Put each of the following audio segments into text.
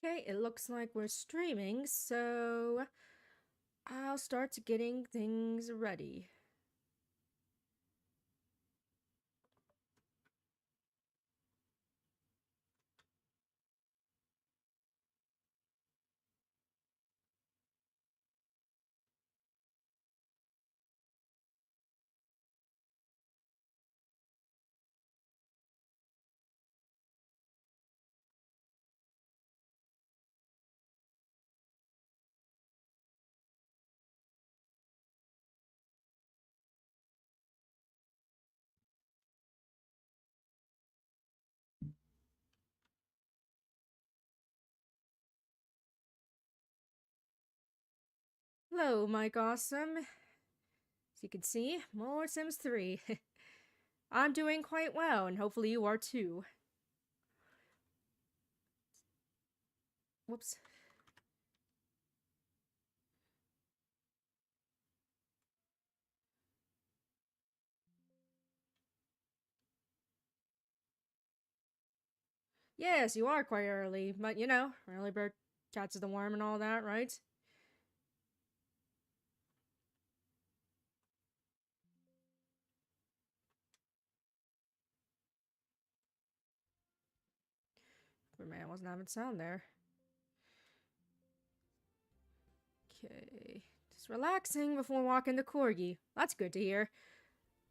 Okay, it looks like we're streaming, so I'll start getting things ready. Hello, Mike Awesome. As you can see, more Sims 3. I'm doing quite well, and hopefully you are too. Whoops. Yes, you are quite early, but early bird catches the worm and all that, right? But man, I wasn't having sound there. Okay. Just relaxing before walking the corgi. That's good to hear.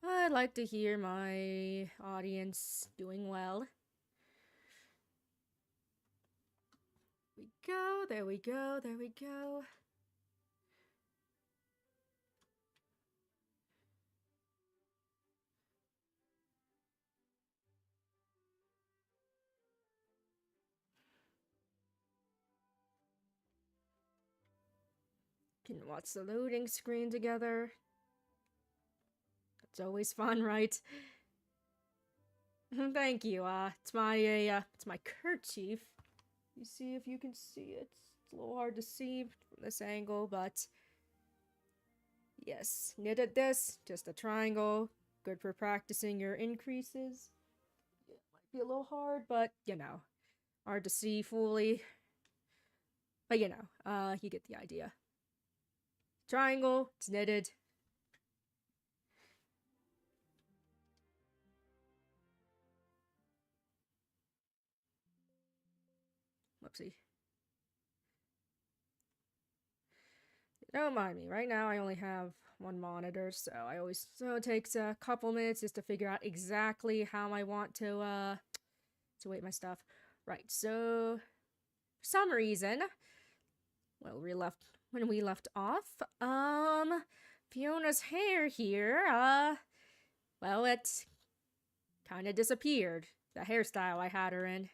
I'd like to hear my audience doing well. There we go, there we go. Can watch the loading screen together. That's always fun, right? Thank you. It's my kerchief. You see if you can see it. It's a little hard to see from this angle, but yes, knitted this, just a triangle. Good for practicing your increases. It might be a little hard, but hard to see fully. But you get the idea. Triangle, it's knitted. Whoopsie. Don't mind me. Right now, I only have one monitor, so it takes a couple minutes just to figure out exactly how I want to weight my stuff. Right. So, for some reason, when we left off, Fiona's hair here, it kind of disappeared. The hairstyle I had her in.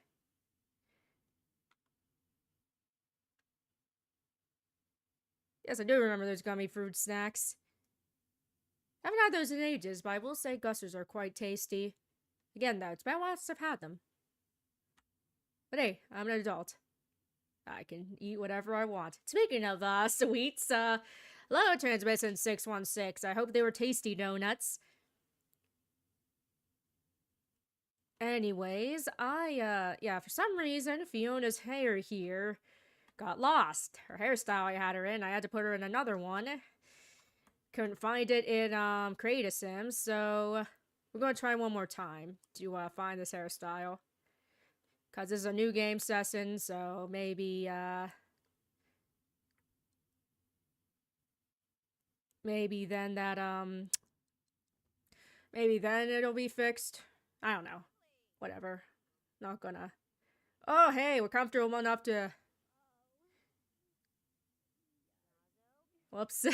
Yes, I do remember those gummy fruit snacks. I haven't had those in ages, but I will say Gussers are quite tasty. Again, though, it's been a while since I've had them. But hey, I'm an adult. I can eat whatever I want. Speaking of sweets, hello Transmission 616. I hope they were tasty donuts. Anyways, for some reason, Fiona's hair here got lost. Her hairstyle I had her in, I had to put her in another one. Couldn't find it in, Create a Sim, so we're gonna try one more time to, find this hairstyle. Cause this is a new game session, so maybe then maybe then it'll be fixed. I don't know. Whatever. Not gonna. Oh, hey, we're comfortable enough to. Whoops.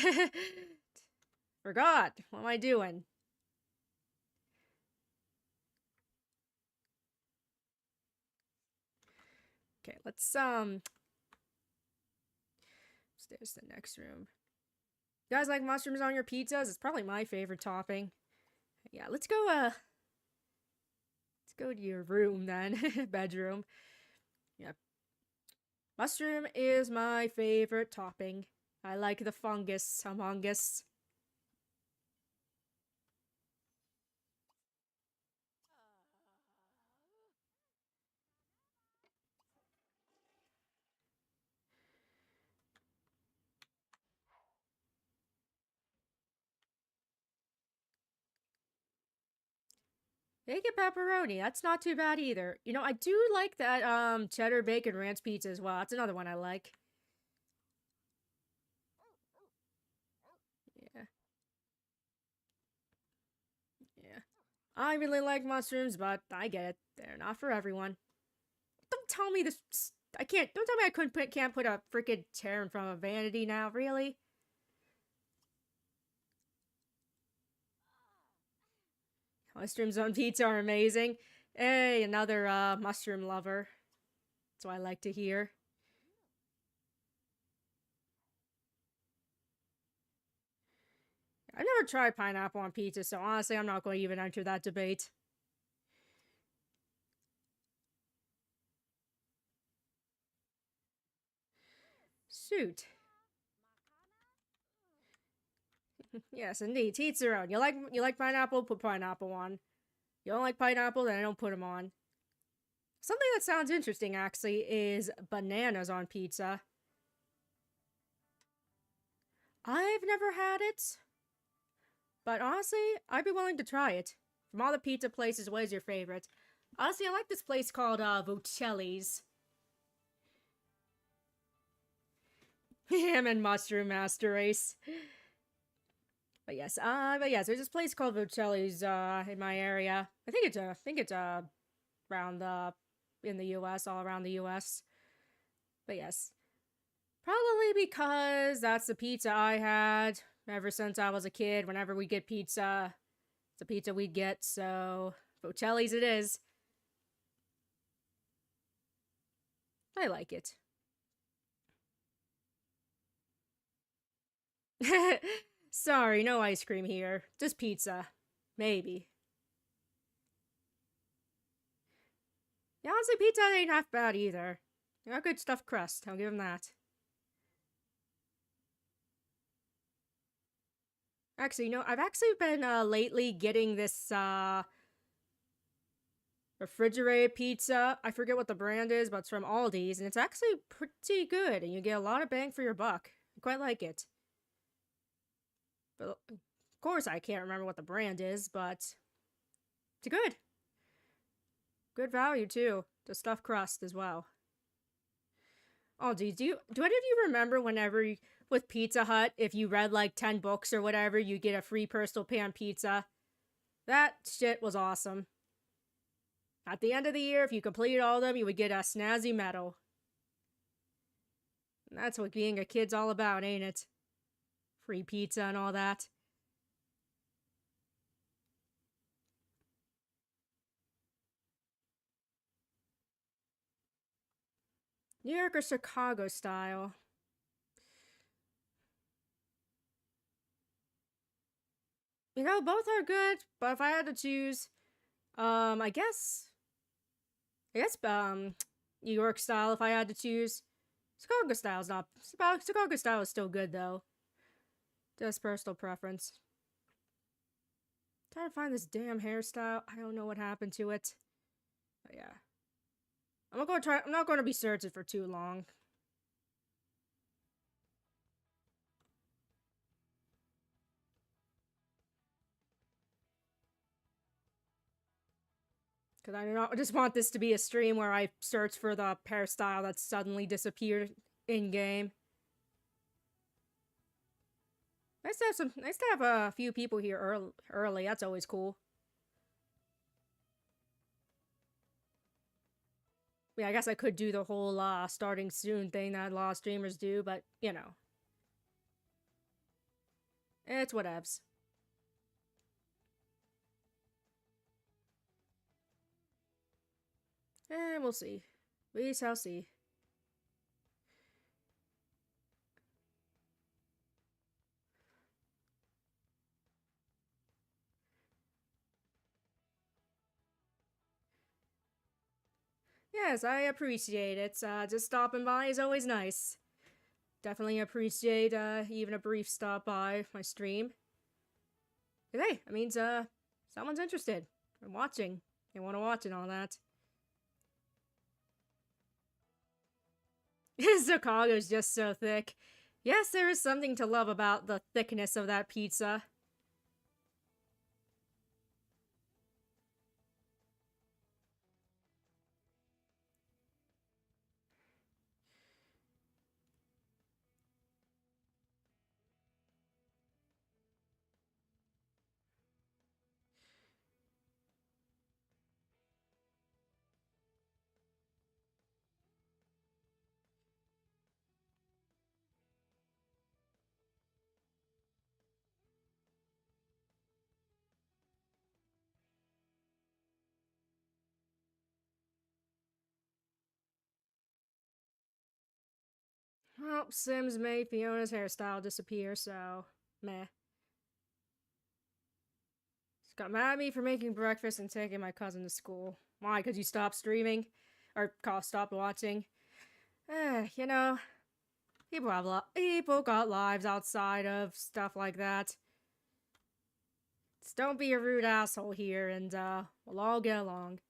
Forgot. What am I doing? Okay, let's. There's the next room. You guys like mushrooms on your pizzas? It's probably my favorite topping. Yeah, let's go to your room then. Bedroom. Yeah. Mushroom is my favorite topping. I like the fungus among us. Bacon pepperoni. That's not too bad either. You know, I do like that cheddar bacon ranch pizza as well. That's another one I like. Yeah. Yeah. I really like mushrooms, but I get it. They're not for everyone. Don't tell me this. I can't. Don't tell me can't put a freaking chair in front of vanity now. Really? Mushrooms on pizza are amazing. Hey, another mushroom lover. That's what I like to hear. I've never tried pineapple on pizza, so honestly, I'm not going to even enter that debate. Shoot. Yes, indeed. Teach their own. You like pineapple? Put pineapple on. You don't like pineapple? Then I don't put them on. Something that sounds interesting, actually, is bananas on pizza. I've never had it, but honestly, I'd be willing to try it. From all the pizza places, what is your favorite? Honestly, I like this place called Vocelli's. Ham and mushroom master race. But yes, there's this place called Vocelli's in my area. I think it's around the in the U.S. all around the U.S. But yes, probably because that's the pizza I had ever since I was a kid. Whenever we get pizza, it's a pizza we get. So Vocelli's it is. I like it. Sorry, no ice cream here. Just pizza. Maybe. Yeah, honestly, pizza ain't half bad either. They got good stuffed crust. I'll give them that. Actually, I've actually been lately getting this refrigerated pizza. I forget what the brand is, but it's from Aldi's, and it's actually pretty good, and you get a lot of bang for your buck. I quite like it. But of course, I can't remember what the brand is, but it's good. Good value too. The stuffed crust as well. Oh, do any of you remember whenever with Pizza Hut, if you read like 10 books or whatever, you get a free personal pan pizza? That shit was awesome. At the end of the year, if you completed all of them, you would get a snazzy medal. And that's what being a kid's all about, ain't it? Free pizza and all that. New York or Chicago style? Both are good, but if I had to choose, I guess, New York style if I had to choose. Chicago style's not, Chicago style is still good though. Just personal preference. Trying to find this damn hairstyle. I don't know what happened to it. But yeah. I'm not gonna be searching for too long. Because I do not just want this to be a stream where I search for the hairstyle that suddenly disappeared in game. Nice to have a few people here early. That's always cool. Yeah, I guess I could do the whole starting soon thing that a lot of streamers do, but it's whatevs. And we'll see. We shall see. Yes, I appreciate it. Just stopping by is always nice. Definitely appreciate even a brief stop by my stream. But hey, it means someone's interested in watching. They want to watch and all that. Chicago's just so thick. Yes, there is something to love about the thickness of that pizza. Well, Sims made Fiona's hairstyle disappear, so meh. She got mad at me for making breakfast and taking my cousin to school. Why? Because you stopped streaming? Or stopped watching? You know, people got lives outside of stuff like that. Just don't be a rude asshole here, and we'll all get along.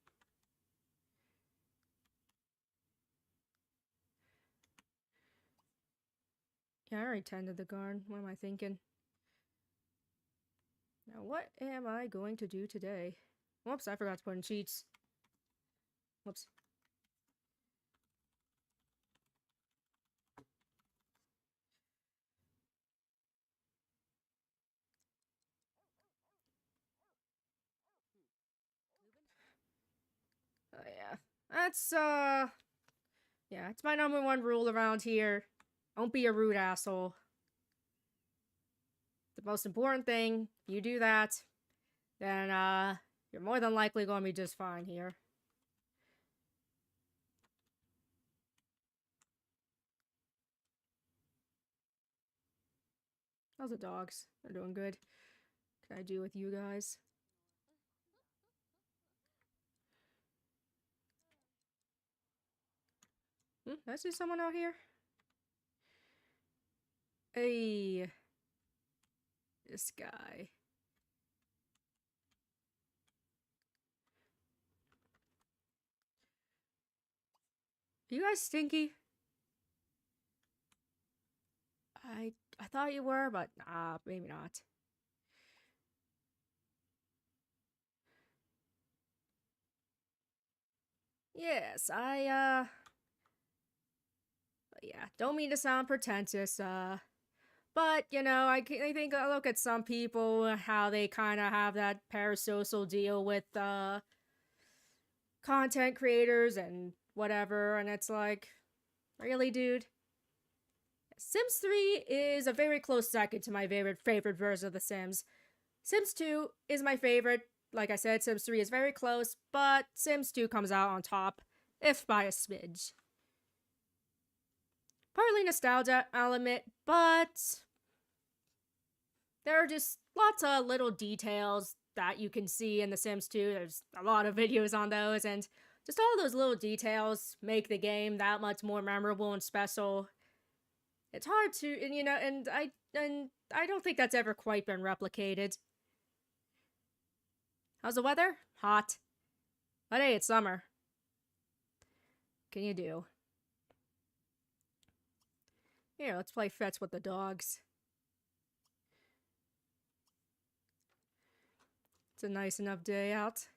Yeah, I already tended the garden. What am I thinking? Now, what am I going to do today? Whoops, I forgot to put in cheats. Whoops. Oh, yeah. That's, yeah, it's my number one rule around here. Don't be a rude asshole. The most important thing, if you do that, then, you're more than likely going to be just fine here. How's the dogs? They're doing good. What can I do with you guys? I see someone out here. Hey. This guy. You guys stinky? I thought you were, but maybe not. Yes, yeah, don't mean to sound pretentious, but, you know, I think I look at some people, how they kind of have that parasocial deal with, content creators and whatever, and it's like, really, dude? Sims 3 is a very close second to my favorite version of The Sims. Sims 2 is my favorite. Like I said, Sims 3 is very close, but Sims 2 comes out on top, if by a smidge. Partly nostalgia element, but there are just lots of little details that you can see in The Sims 2. There's a lot of videos on those, and just all those little details make the game that much more memorable and special. It's hard to, and you know, and I don't think that's ever quite been replicated. How's the weather? Hot. But hey, it's summer. What can you do? Here, let's play fetch with the dogs. It's a nice enough day out.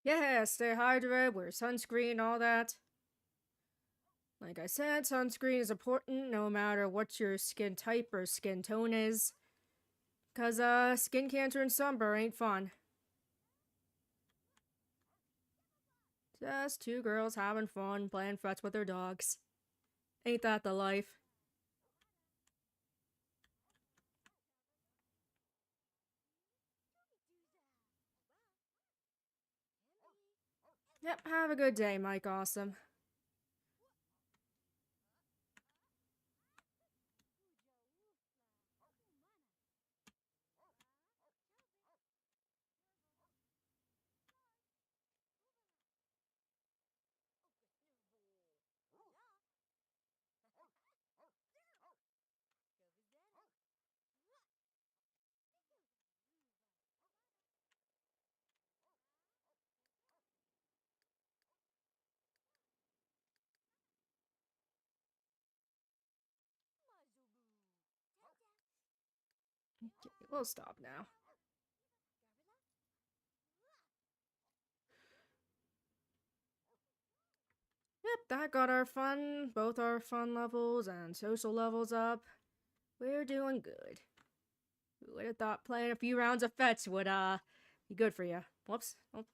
Yeah, stay hydrated, wear sunscreen, all that. Like I said, sunscreen is important no matter what your skin type or skin tone is. Cause, skin cancer and sunburn ain't fun. Just two girls having fun, playing fetch with their dogs. Ain't that the life? Yep, have a good day, Mike Awesome. Okay, we'll stop now. Yep, that got both our fun levels and social levels up. We're doing good. Who would have thought playing a few rounds of fetch would, be good for you? Whoops. Oh.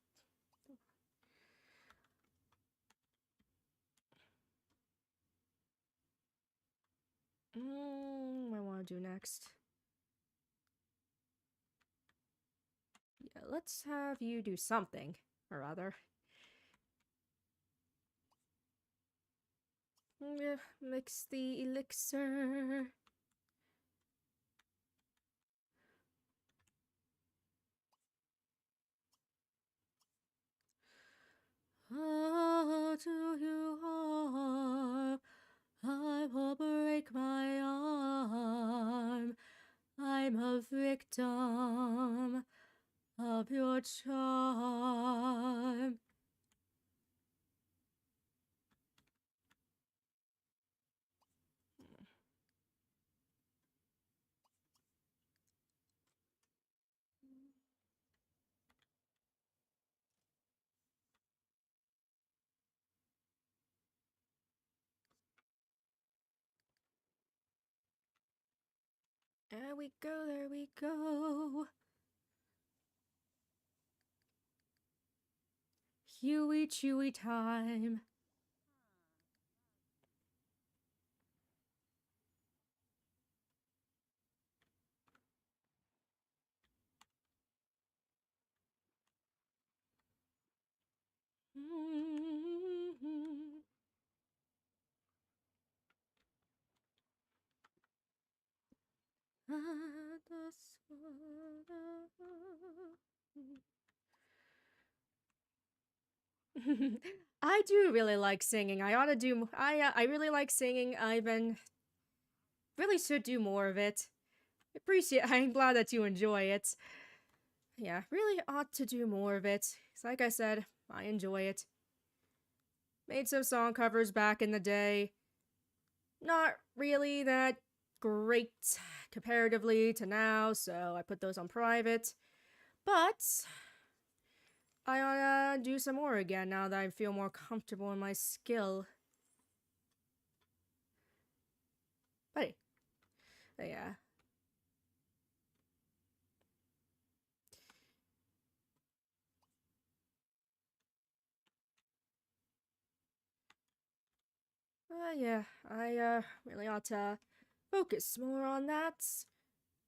What I want to do next? Yeah, let's have you do something, or rather. Yeah, mix the elixir. How do you harm? I will break my arm. I'm a victim of your charm. There we go, there we go. Huey Chewy time. I do really like singing. I ought to do. I really like singing. I've been really should do more of it. Appreciate. I'm glad that you enjoy it. Yeah, really ought to do more of it. 'Cause like I said, I enjoy it. Made some song covers back in the day. Not really that great comparatively to now, so I put those on private. But I ought to do some more again now that I feel more comfortable in my skill. But yeah. Yeah, I really ought to focus more on that.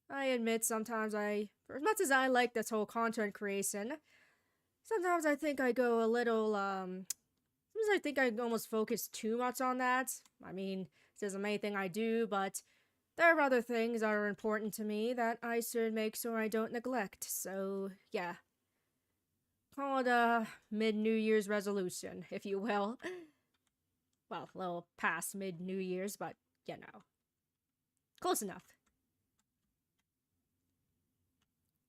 I admit sometimes for as much as I like this whole content creation, sometimes I think I go a little, sometimes I think I almost focus too much on that. I mean, this isn't anything I do, but there are other things that are important to me that I should make sure I don't neglect. So, yeah. Call it a mid-New Year's resolution, if you will. Well, a little past mid-New Year's, but, you know. Close enough.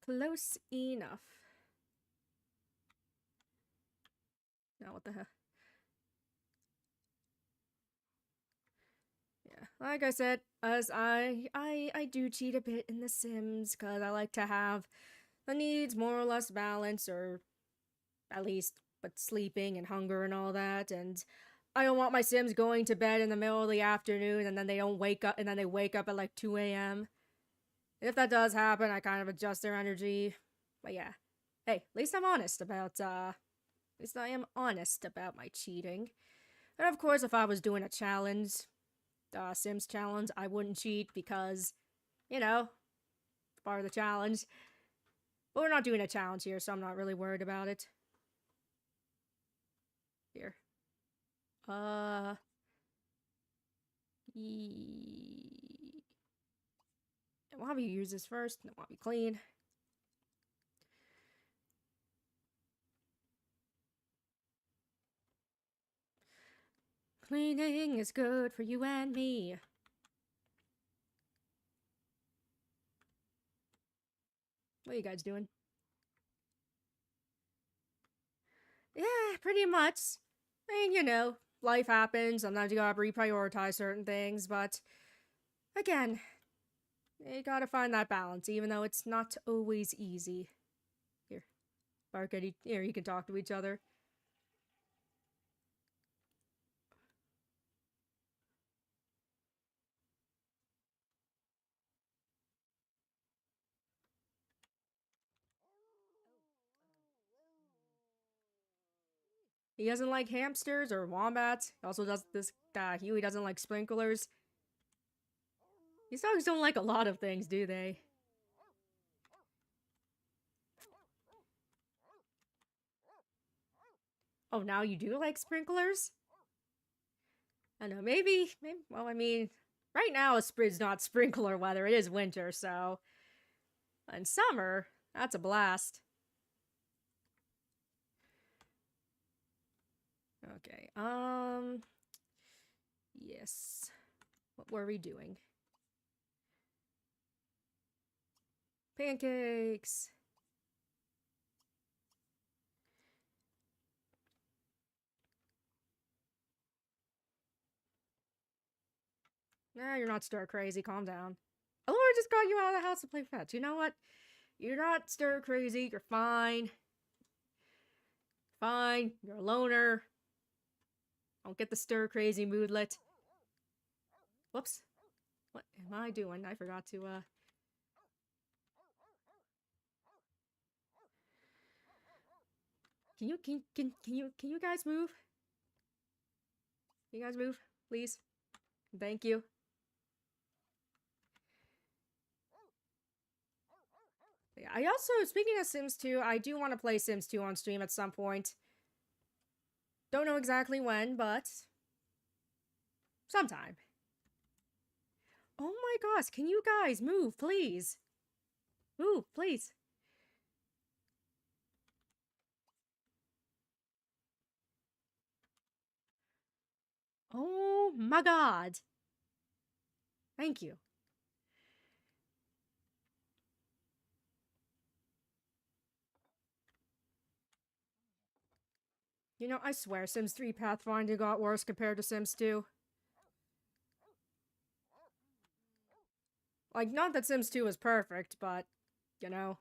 Close enough. Now, what the hell? Yeah, like I said, as I do cheat a bit in The Sims, because I like to have the needs more or less balanced, or at least, but sleeping and hunger and all that, and I don't want my Sims going to bed in the middle of the afternoon and then they don't wake up, and then they wake up at like 2 a.m. If that does happen, I kind of adjust their energy. But yeah. Hey, at least I'm honest about, at least I am honest about my cheating. And of course, if I was doing a challenge, Sims challenge, I wouldn't cheat because, you know, it's part of the challenge. But we're not doing a challenge here, so I'm not really worried about it. Here. Uh... I want to use this first. I want to be clean. Cleaning is good for you and me. What are you guys doing? Yeah, pretty much. I mean, you know, life happens. Sometimes you gotta reprioritize certain things, but again, you gotta find that balance, even though it's not always easy. Here, bark at here, you can talk to each other. He doesn't like hamsters or wombats. He also does this. Huey doesn't like sprinklers. These dogs don't like a lot of things, do they? Oh, now you do like sprinklers? I don't know, maybe, well, I mean, right now it's not sprinkler weather, it is winter, so. In summer, that's a blast. Okay, yes. What were we doing? Pancakes! Nah, you're not stir crazy, calm down. Oh, I just got you out of the house to play fetch. You know what? You're not stir crazy, you're fine. Fine, you're a loner. Don't get the stir crazy moodlet. Whoops. What am I doing? I forgot to, Can you guys move? Can you guys move, please? Thank you. Yeah, I also, speaking of Sims 2, I do want to play Sims 2 on stream at some point. Don't know exactly when, but sometime. Oh my gosh, can you guys move, please? Move, please. Oh my god. Thank you. You know, I swear Sims 3 Pathfinder got worse compared to Sims 2. Like, not that Sims 2 was perfect, but, you know.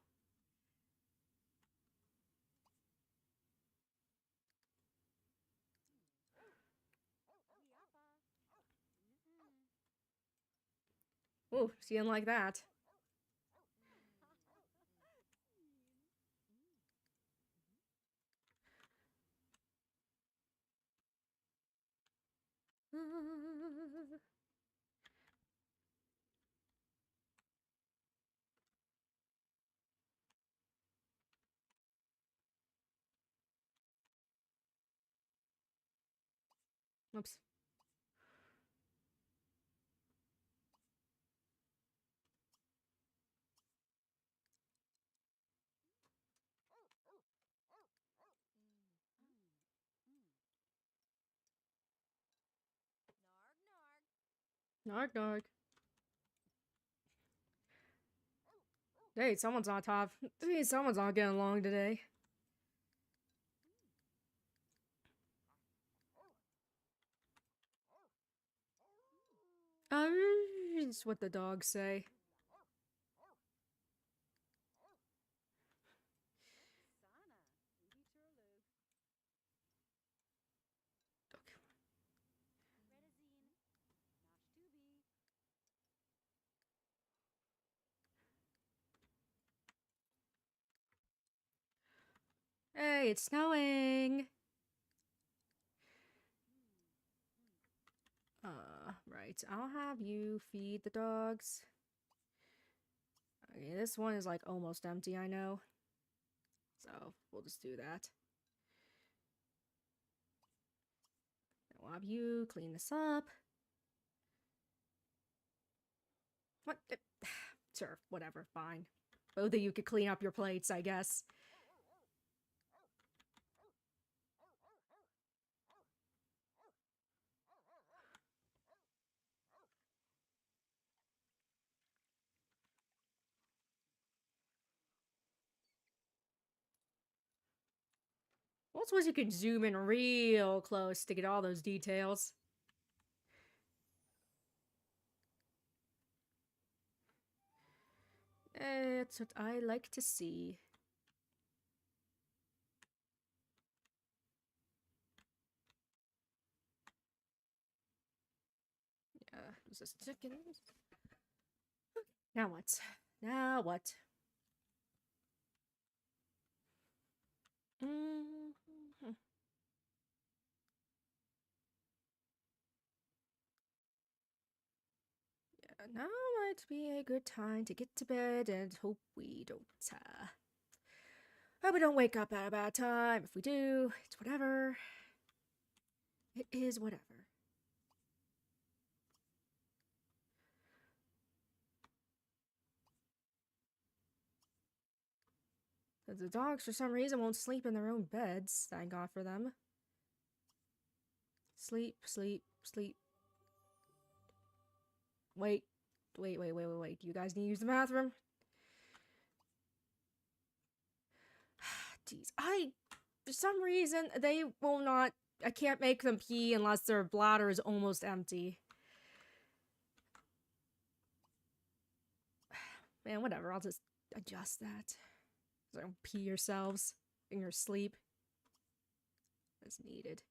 Ooh, seeing like that. Oops. Narg narg. Hey, someone's on top. Hey, someone's not getting along today. It's what the dogs say. Hey, it's snowing. Right. I'll have you feed the dogs. Okay, this one is like almost empty, I know. So, we'll just do that. I'll have you clean this up. What? Sure, whatever, fine. Both of you could clean up your plates, I guess. Well, suppose you could zoom in real close to get all those details. That's what I like to see. Yeah, this is chickens. Now what? Now what? Now might be a good time to get to bed and hope we don't wake up at a bad time. If we do, it's whatever. It is whatever. The dogs, for some reason, won't sleep in their own beds. Thank God for them. Sleep, sleep, sleep. Wait. Wait. You guys need to use the bathroom? Jeez. For some reason, they will not... I can't make them pee unless their bladder is almost empty. Man, whatever. I'll just adjust that. So don't pee yourselves in your sleep. As needed.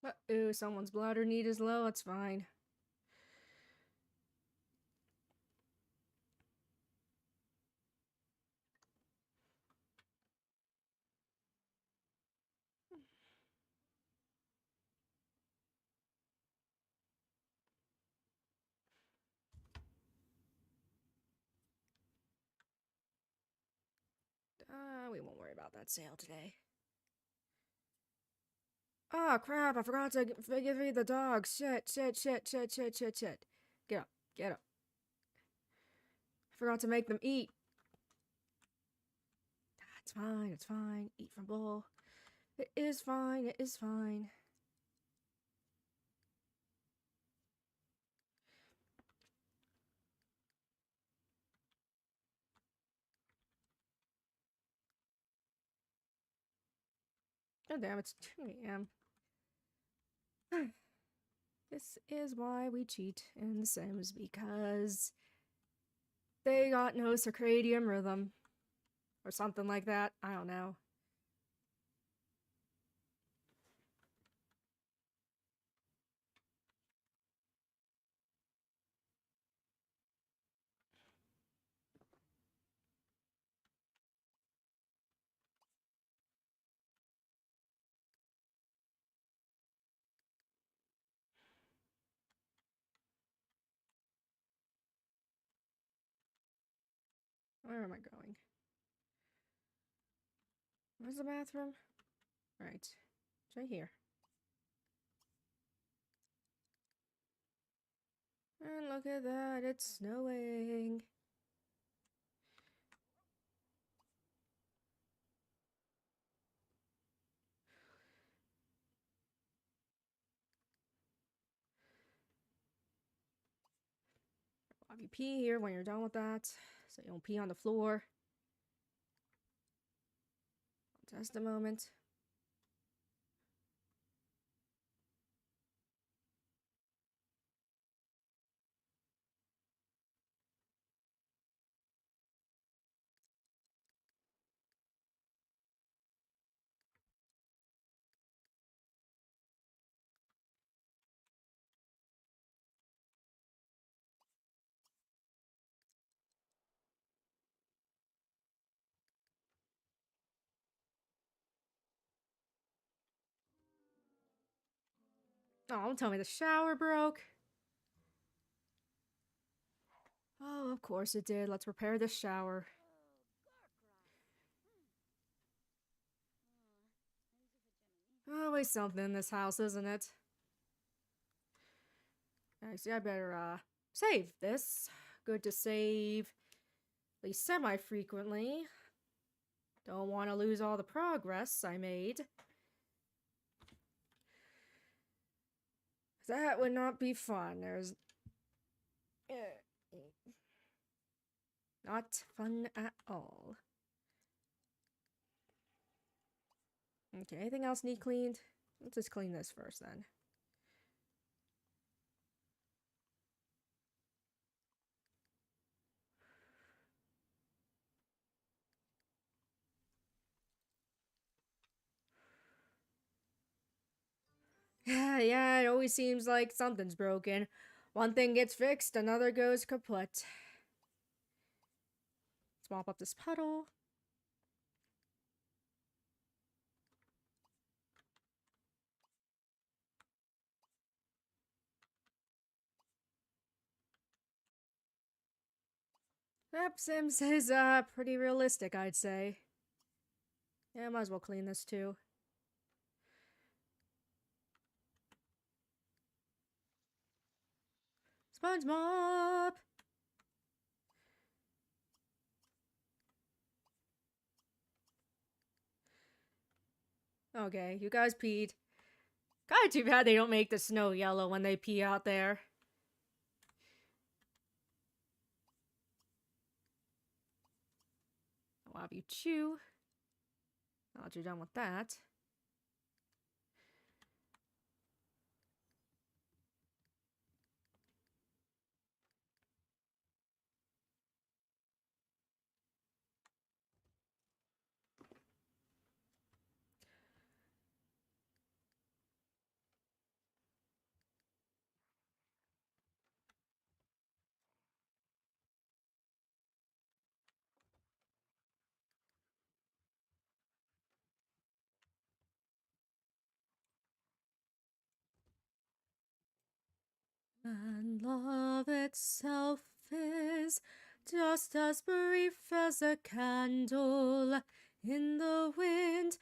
Uh-oh, someone's bladder need is low. It's fine. We won't worry about that sale today. Oh, crap, I forgot to give the dogs. Shit. Get up. I forgot to make them eat. It's fine. Eat from bowl. It is fine. Oh, damn, it's 2 a.m. This is why we cheat in The Sims, because they got no circadian rhythm. Or something like that. I don't know. Where am I going? Where's the bathroom? Right. It's right here. And look at that, it's snowing. I'll have you pee here when you're done with that, so you don't pee on the floor. Just a moment. Oh, don't tell me the shower broke. Oh, of course it did. Let's repair this shower. Always something in this house, isn't it? Actually, I better, save this. Good to save, at least semi-frequently. Don't want to lose all the progress I made. That would not be fun. There's... not fun at all. Okay, anything else need cleaned? Let's just clean this first then. Yeah, it always seems like something's broken. One thing gets fixed, another goes kaput. Let's mop up this puddle. Yep, Sims is pretty realistic, I'd say. Yeah, might as well clean this too. Sponge mop! Okay, you guys peed. Kinda too bad they don't make the snow yellow when they pee out there. I'll have you chew. Now that you're done with that. And love itself is just as brief as a candle in the wind,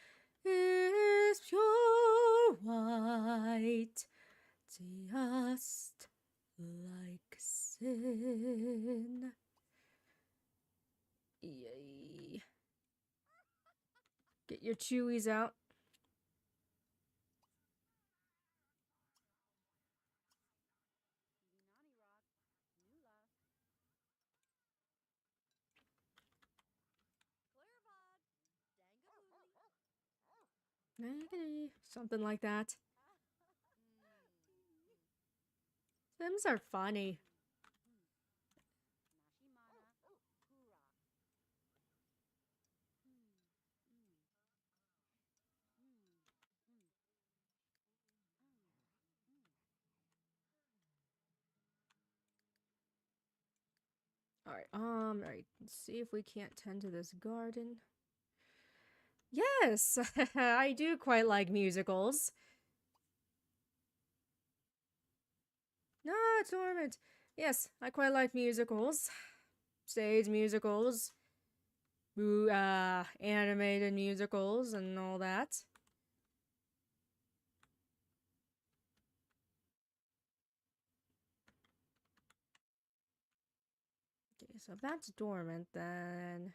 is pure white, just like sin. Yay. Get your chewies out. Something like that. Sims are funny. Alright, let's see if we can't tend to this garden. Yes, I do quite like musicals. No, it's dormant. Yes, I quite like musicals. Stage musicals. Animated musicals and all that. Okay, so if that's dormant, then...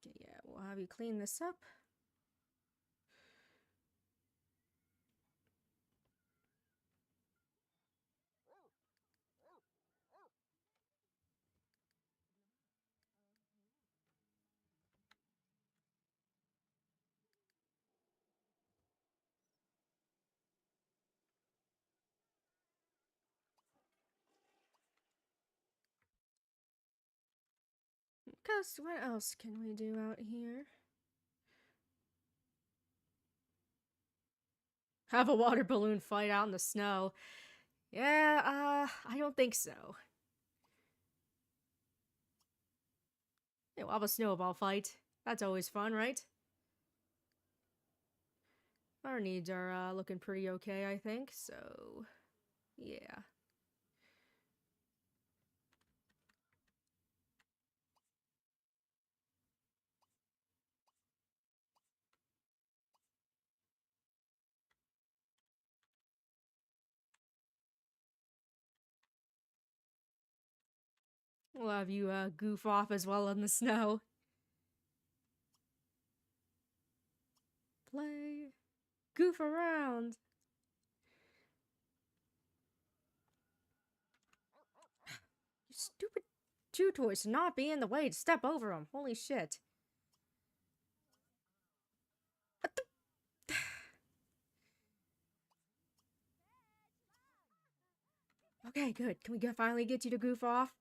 Okay, yeah, we'll have you clean this up. Because what else can we do out here? Have a water balloon fight out in the snow. Yeah, I don't think so. Yeah, we'll have a snowball fight. That's always fun, right? Our needs are looking pretty okay, I think, so yeah. We'll have you goof off as well in the snow. Play. Goof around. You stupid chew toys to not be in the way to step over them. Holy shit. What the? Okay, good. Can we finally get you to goof off?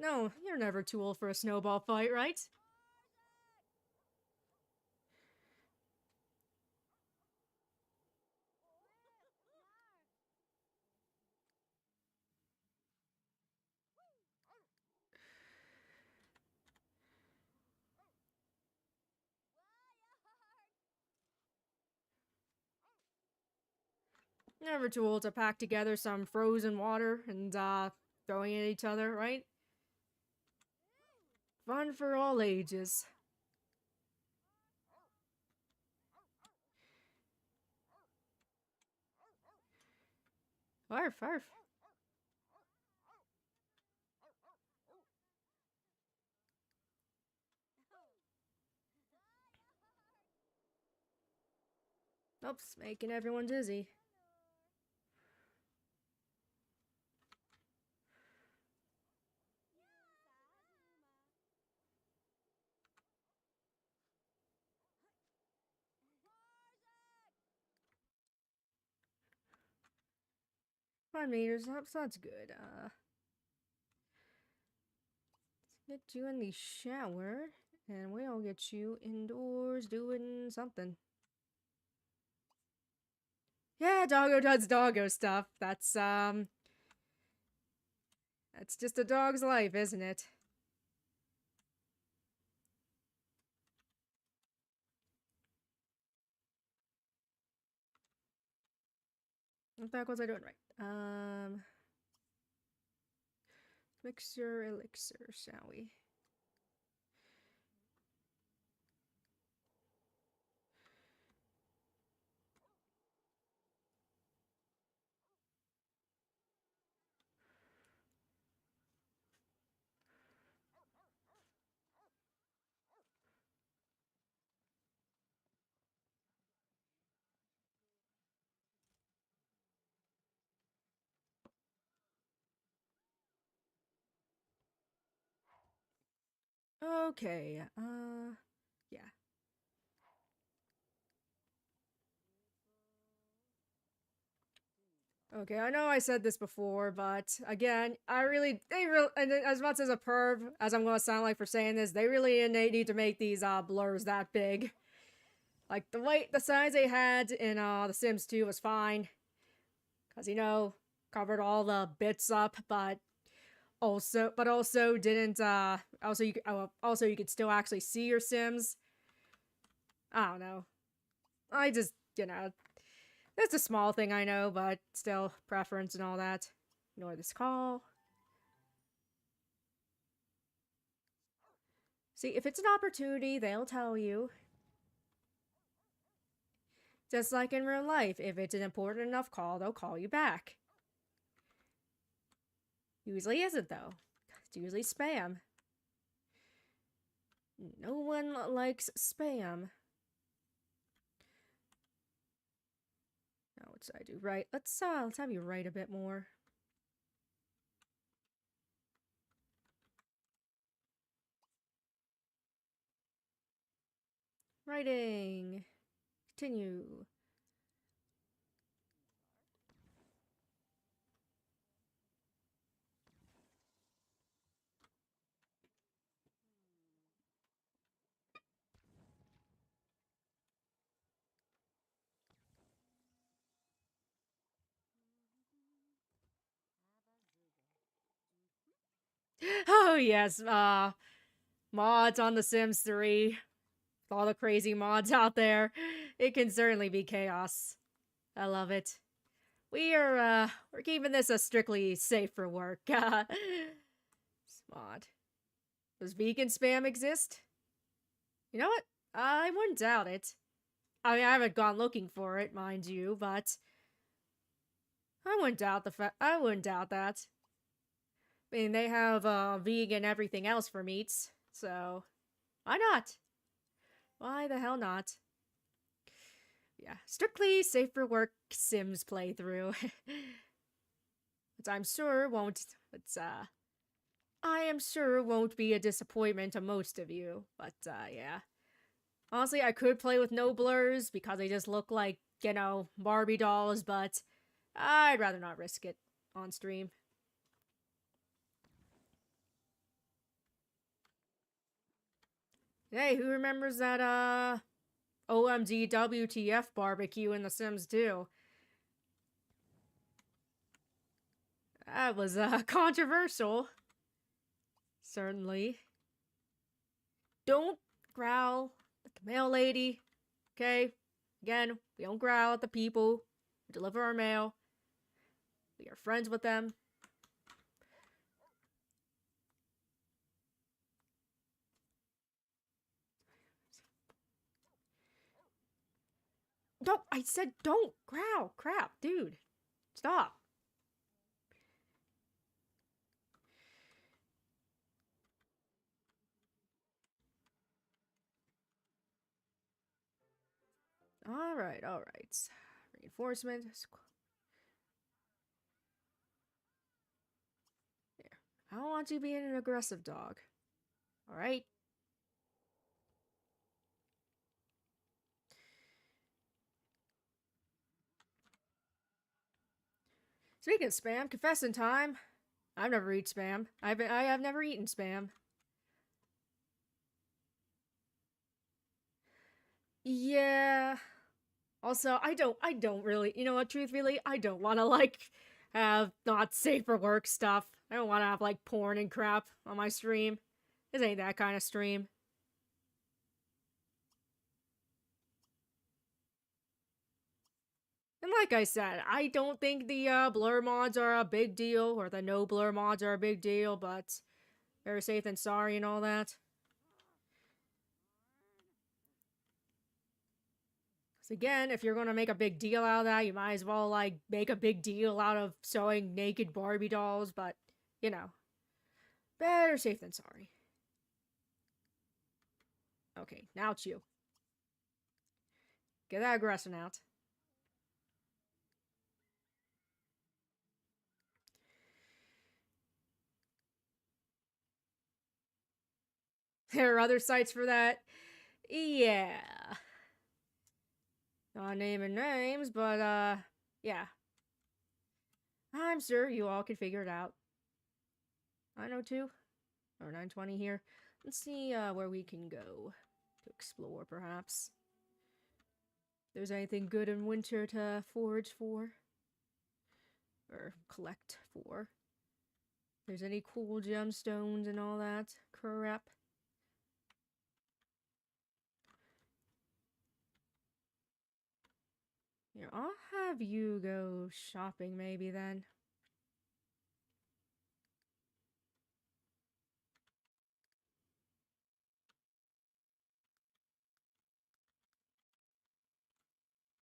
No, you're never too old for a snowball fight, right? Never too old to pack together some frozen water and, throwing it at each other, right? Fun for all ages. Arf, arf. Oops, making everyone dizzy. Five meters up, so that's good. Let's get you in the shower, and we'll get you indoors doing something. Yeah, doggo does doggo stuff. That's just a dog's life, isn't it? What the heck was I doing right? Mixer elixir, shall we? Okay, yeah. Okay, I know I said this before, but again, and as much as a perv as I'm gonna sound like for saying this, they really need to make these blurs that big. Like the size they had in The Sims 2 was fine, cause covered all the bits up, but also didn't also you could still actually see your Sims. I don't know. I just that's a small thing I know, but still preference and all that. Ignore this call. See, if it's an opportunity, they'll tell you. Just like in real life, if it's an important enough call, they'll call you back. Usually isn't, though. It's usually spam. No one likes spam. Now, what should I do? Right. Let's have you write a bit more. Writing. Continue. Oh yes, mods on The Sims 3. All the crazy mods out there. It can certainly be chaos. I love it. We're keeping this a strictly safe for work. Mod. Does vegan spam exist? You know what? I wouldn't doubt it. I mean, I haven't gone looking for it, mind you, but I wouldn't doubt that. I mean, they have vegan everything else for meats, so why not? Why the hell not? Yeah, strictly safe for work Sims playthrough. Which I'm sure won't. It's I am sure won't be a disappointment to most of you, but yeah. Honestly, I could play with no blurs because they just look like, Barbie dolls, but I'd rather not risk it on stream. Hey, who remembers that, OMG WTF barbecue in The Sims 2? That was, controversial. Certainly. Don't growl at the mail lady, okay? Again, we don't growl at the people who deliver our mail. We are friends with them. Don't, I said don't growl. Crap, dude. Stop. Alright, alright. Reinforcement. There. I don't want you being an aggressive dog. Alright? Speaking of spam, confessing time. I've never eaten spam. I have never eaten spam. Yeah. Also, I don't really, you know what, truthfully, I don't want to, like, have not safe for work stuff. I don't want to have, like, porn and crap on my stream. This ain't that kind of stream. And like I said, I don't think the blur mods are a big deal, or the no blur mods are a big deal, but better safe than sorry and all that. So again, if you're gonna make a big deal out of that, you might as well, like, make a big deal out of showing naked Barbie dolls, but, you know, better safe than sorry. Okay, now it's you. Get that aggression out. There are other sites for that. Yeah. Not naming names, but, yeah. I'm sure you all can figure it out. 902? Or 920 here. Let's see, where we can go to explore, perhaps. If there's anything good in winter to forage for. Or collect for. If there's any cool gemstones and all that crap. Here, I'll have you go shopping maybe then.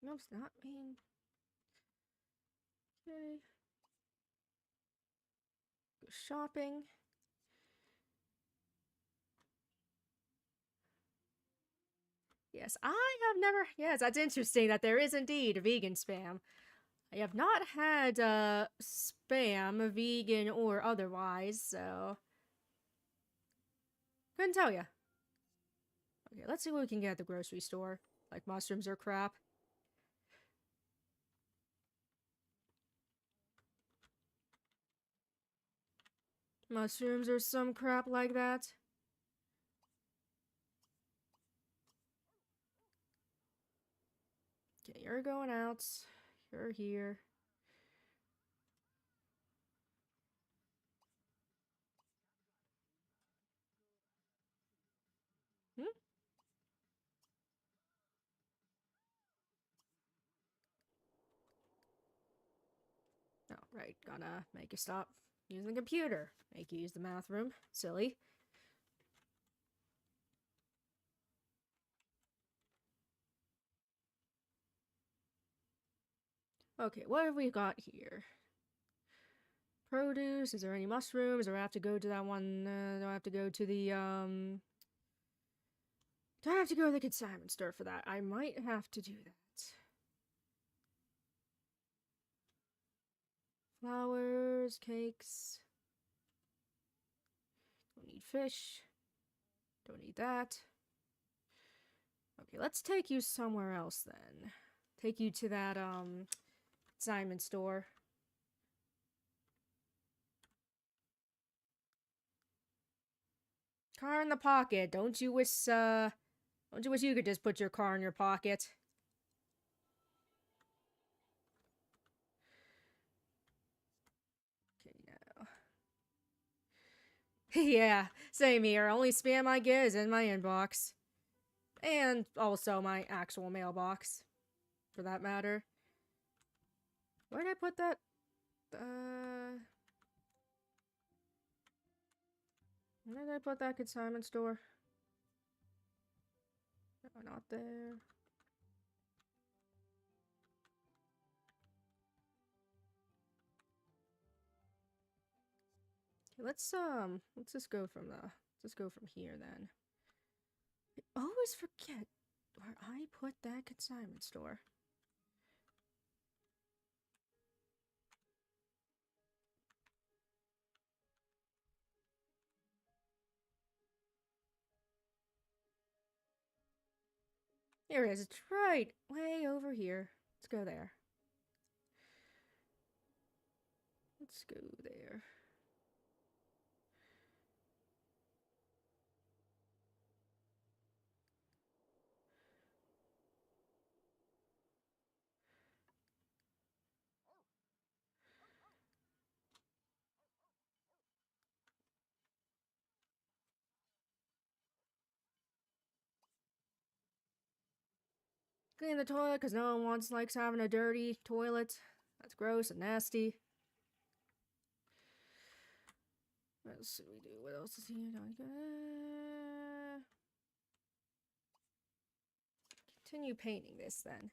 No, it's not mean. Okay. Go shopping. Yes, I have never. Yes, that's interesting that there is indeed vegan spam. I have not had spam, vegan or otherwise, so couldn't tell you. Okay, let's see what we can get at the grocery store. Like mushrooms or crap. Mushrooms or some crap like that. Okay, you're going out. You're here. Hmm? Oh, right. Gonna make you stop using the computer. Make you use the math room. Silly. Okay, what have we got here? Produce. Is there any mushrooms? Or do I have to go to that one? Do I have to go to the, do I have to go to the consignment store for that? I might have to do that. Flowers, cakes. Don't need fish. Don't need that. Okay, let's take you somewhere else then. Take you to that, consignment store. Car in the pocket. Don't you wish you could just put your car in your pocket? Okay, now. Yeah, same here. Only spam I get is in my inbox. And also my actual mailbox, for that matter. Where did I put that? Where did I put that consignment store? No, not there. Okay, let's just go from here then. I always forget where I put that consignment store. Here it is. It's right way over here. Let's go there. Let's go there. Clean the toilet because no one likes having a dirty toilet. That's gross and nasty. What else should we do? What else is here? Continue painting this then.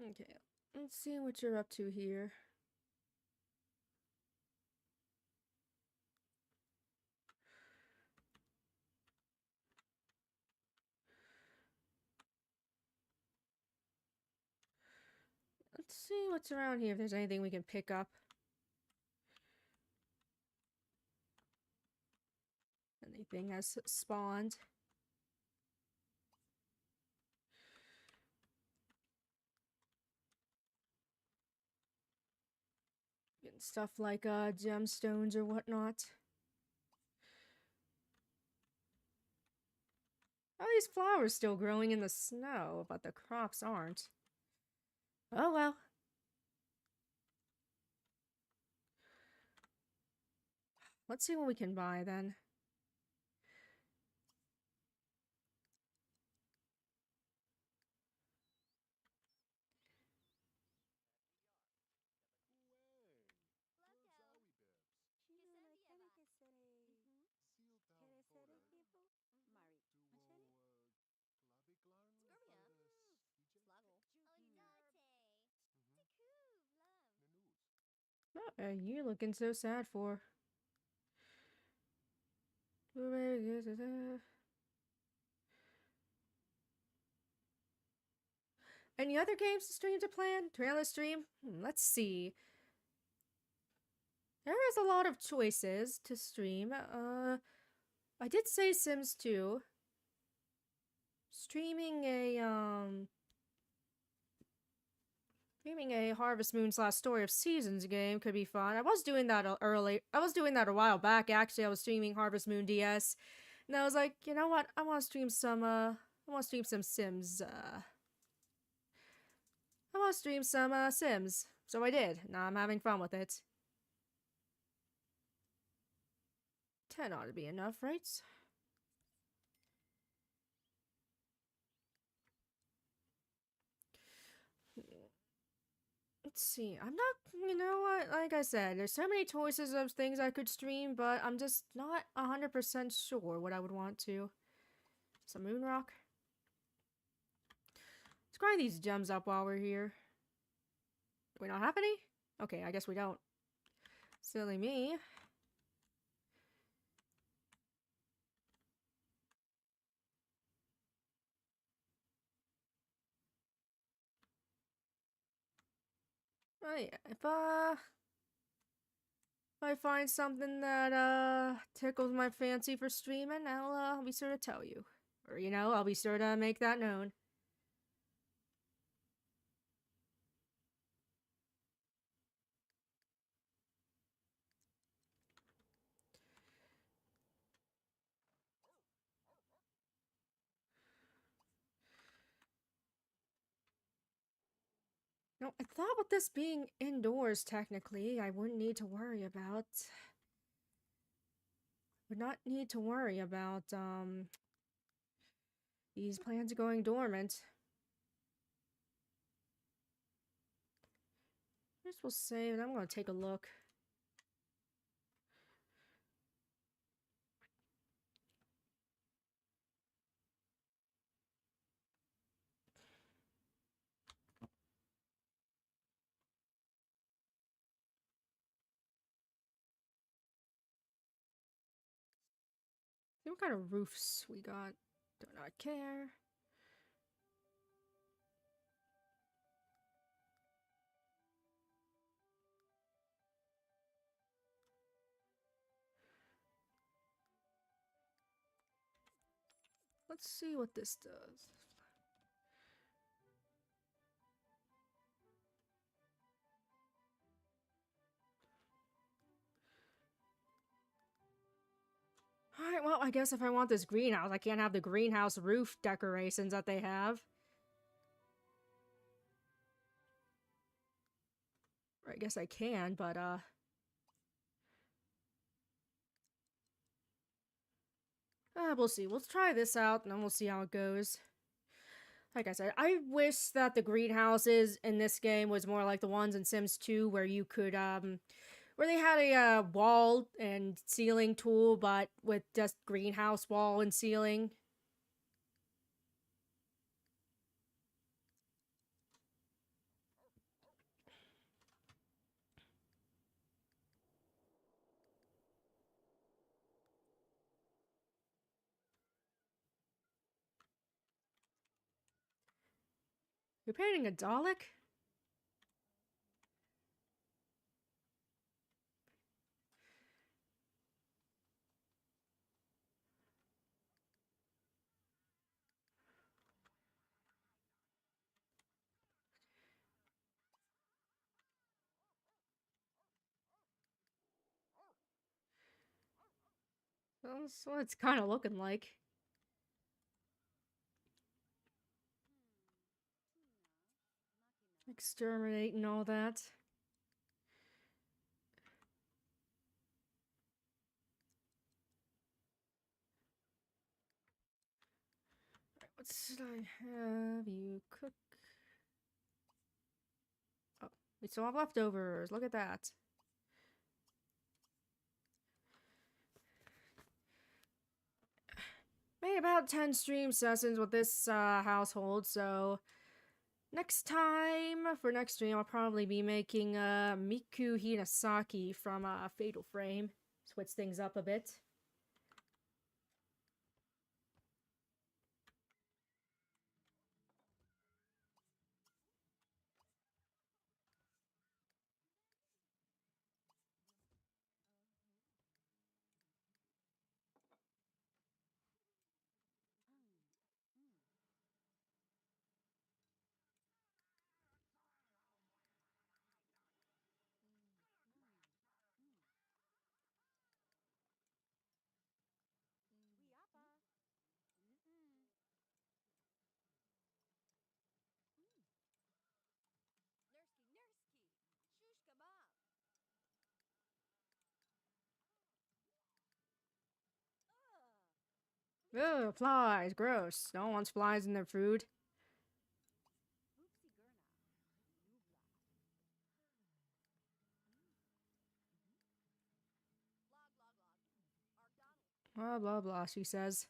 Okay, let's see what you're up to here. Let's see what's around here, if there's anything we can pick up. Anything has spawned. Getting stuff like gemstones or whatnot. Oh, these flowers still growing in the snow, but the crops aren't. Oh well. Let's see what we can buy then. What are you looking so sad for? Any other games to stream to plan? Trailer stream? Let's see. There is a lot of choices to stream. I did say Sims 2. Streaming a Harvest Moon / Story of Seasons game could be fun. I was doing that a while back. Actually, I was streaming Harvest Moon DS, and I was like, you know what? I want to stream some Sims. I want to stream some Sims. So I did. Now I'm having fun with it. 10 ought to be enough, right? Let's see. I'm not, you know what? Like I said, there's so many choices of things I could stream, but I'm just not 100% sure what I would want to. Some moon rock. Let's grind these gems up while we're here. Do we not have any? Okay, I guess we don't. Silly me. Oh yeah, if I find something that tickles my fancy for streaming, I'll be sure to tell you. Or, you know, I'll be sure to make that known. No, I thought with this being indoors, technically, I wouldn't need to worry about... Would not need to worry about, these plans going dormant. This will save, and I'm gonna take a look. See what kind of roofs we got. Do not care. Let's see what this does. Alright, well, I guess if I want this greenhouse, I can't have the greenhouse roof decorations that they have. Or I guess I can, but, we'll see. We'll try this out, and then we'll see how it goes. Like I said, I wish that the greenhouses in this game was more like the ones in Sims 2, where you could, where they had a, wall and ceiling tool, but with just greenhouse wall and ceiling. You're painting a Dalek? Well, that's what it's kind of looking like. Exterminate and all that. What should I have you cook? Oh, we still have leftovers. Look at that. Made about 10 stream sessions with this household, so next time, for next stream, I'll probably be making Miku Hinasaki from Fatal Frame. Switch things up a bit. Ugh, flies, gross. No one wants flies in their food. Blah, blah, blah, she says.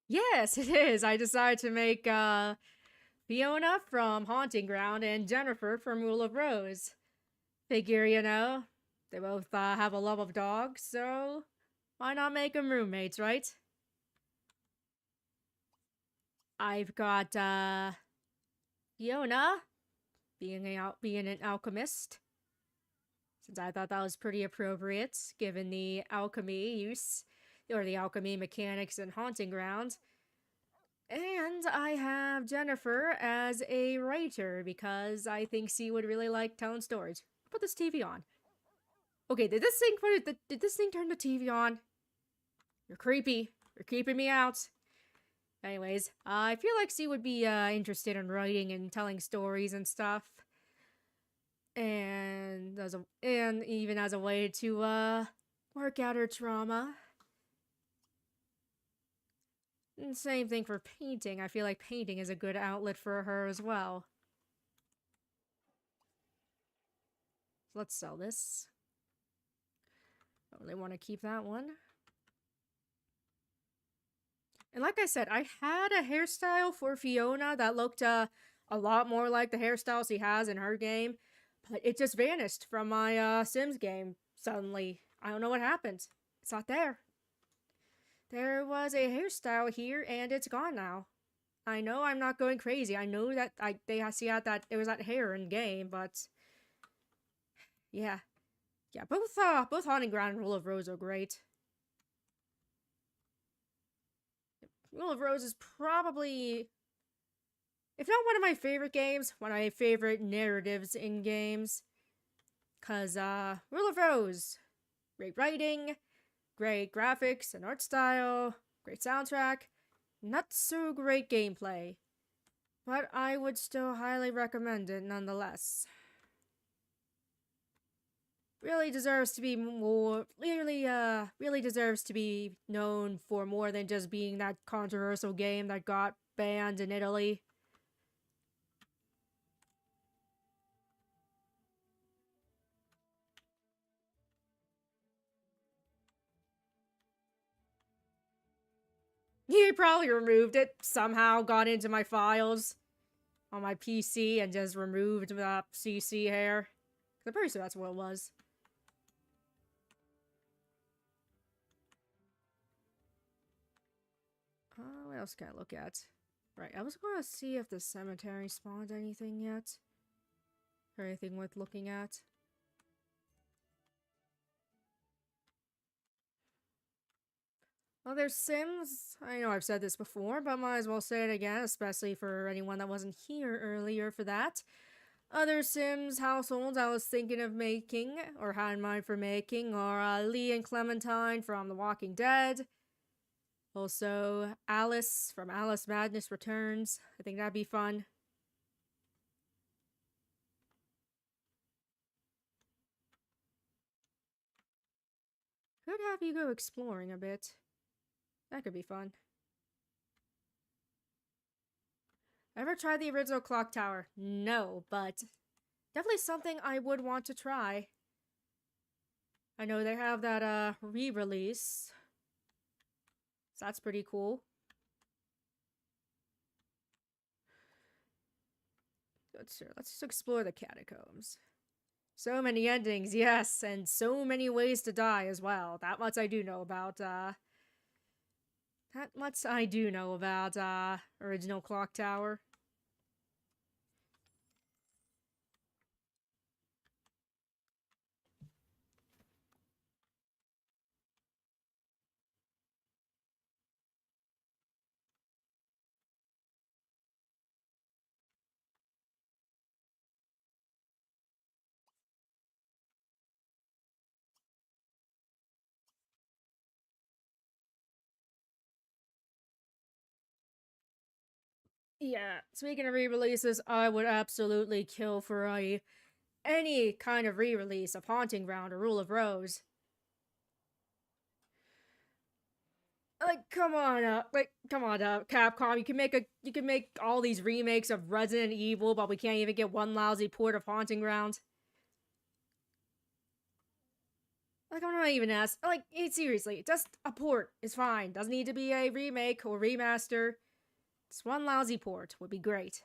Yes, it is. I decided to make Fiona from Haunting Ground and Jennifer from Rule of Rose. Figure, you know, they both have a love of dogs, so why not make them roommates, right? I've got Fiona being an alchemist. since I thought that was pretty appropriate given the alchemy use, or the alchemy mechanics in Haunting Ground. And I have Jennifer as a writer because I think she would really like telling stories. Put this TV on. Okay, did this thing turn the TV on? You're creepy. You're creeping me out. Anyways, I feel like she would be interested in writing and telling stories and stuff. And even as a way to work out her trauma. And same thing for painting. I feel like painting is a good outlet for her as well. So let's sell this. Don't really want to keep that one. And like I said, I had a hairstyle for Fiona that looked a lot more like the hairstyle she has in her game. But it just vanished from my Sims game suddenly. I don't know what happened. It's not there. There was a hairstyle here and it's gone now. I know I'm not going crazy. I know that they had that it was that hair in game, but yeah. Yeah, both Haunting Ground and Rule of Rose are great. Rule of Rose is probably, if not one of my favorite games, one of my favorite narratives in games. Cause Rule of Rose, great writing, great graphics and art style, great soundtrack, not so great gameplay. But I would still highly recommend it nonetheless. Really deserves to be more, really deserves to be known for more than just being that controversial game that got banned in Italy. He probably removed it, somehow got into my files on my PC and just removed the CC hair. I'm pretty sure that's what it was. What else can I look at? Right, I was going to see if the cemetery spawned anything yet. Or anything worth looking at. Other Sims, I know I've said this before, but might as well say it again, especially for anyone that wasn't here earlier for that. Other Sims households I was thinking of making, or had in mind for making, are Lee and Clementine from The Walking Dead. Also, Alice from Alice Madness Returns. I think that'd be fun. Could have you go exploring a bit. That could be fun. Ever tried the original clock tower? No, but definitely something I would want to try. I know they have that re-release. So that's pretty cool. Let's just explore the catacombs. So many endings, yes, and so many ways to die as well. That much I do know about, original clock tower. Yeah, speaking of re-releases, I would absolutely kill for any kind of re-release of Haunting Ground or Rule of Rose. Come on up, Capcom. You can make all these remakes of Resident Evil, but we can't even get one lousy port of Haunting Ground. I'm not even asking. Seriously, just a port is fine. Doesn't need to be a remake or remaster. Just one lousy port would be great.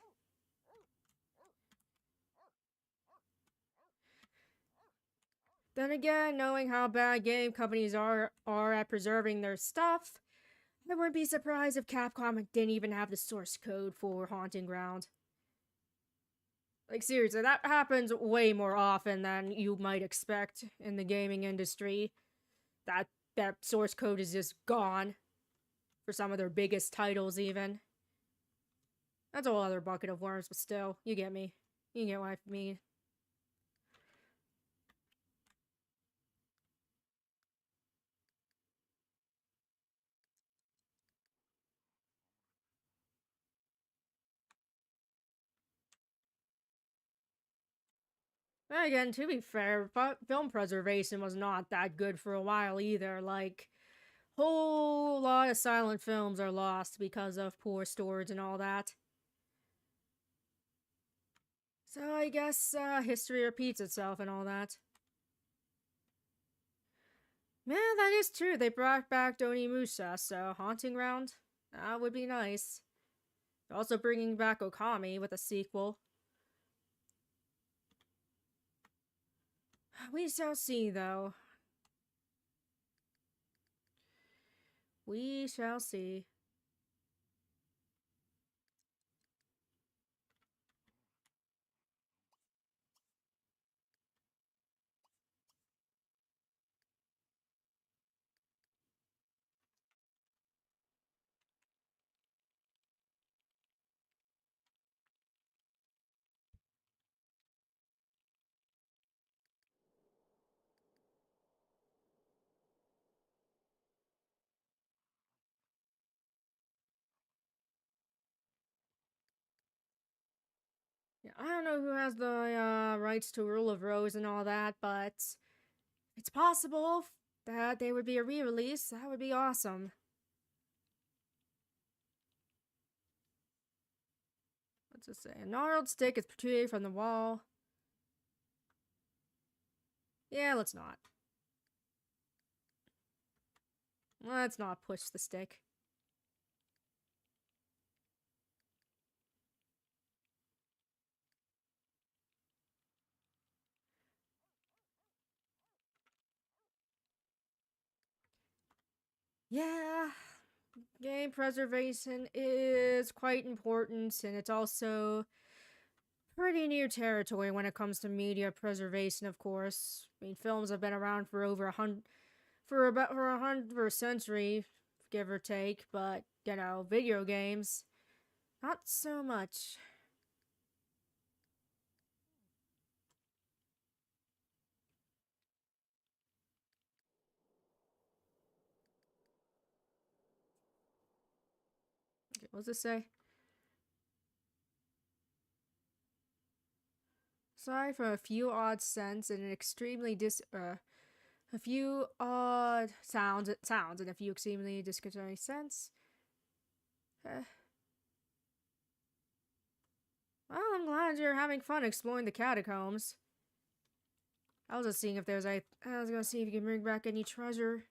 Then again, knowing how bad game companies are at preserving their stuff, I wouldn't be surprised if Capcom didn't even have the source code for Haunting Ground. Like, seriously, that happens way more often than you might expect in the gaming industry. That that source code is just gone for some of their biggest titles, even. That's a whole other bucket of worms, but still, you get me. You get what I mean. Then again, to be fair, film preservation was not that good for a while either. Like, whole lot of silent films are lost because of poor storage and all that. So I guess history repeats itself and all that. Yeah, that is true. They brought back Doni Musa, so Haunting Ground, that would be nice. Also bringing back Okami with a sequel. We shall see, though. We shall see. Yeah, I don't know who has the rights to Rule of Rose and all that, but it's possible that they would be a re-release. That would be awesome. What's it say? A gnarled stick is protruding from the wall. Yeah, let's not. Let's not push the stick. Yeah, game preservation is quite important, and it's also pretty new territory when it comes to media preservation, of course. I mean, films have been around for over for a century, give or take, but, video games, not so much. Okay, what's this say? Aside from a few odd scents and an extremely a few odd sounds and a few extremely disconcerting scents. Uh, well, I'm glad you're having fun exploring the catacombs. I was just seeing if there's a. I was gonna see if you can bring back any treasure.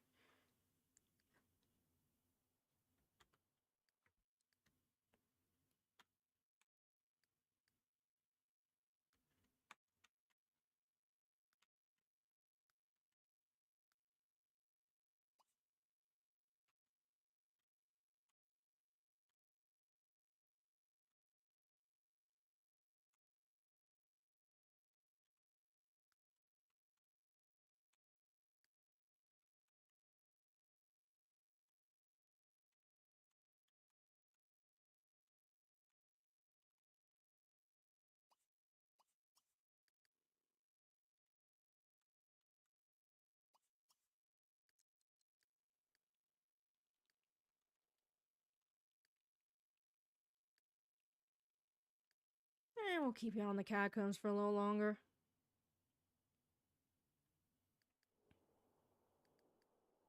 We'll keep you on the catacombs for a little longer.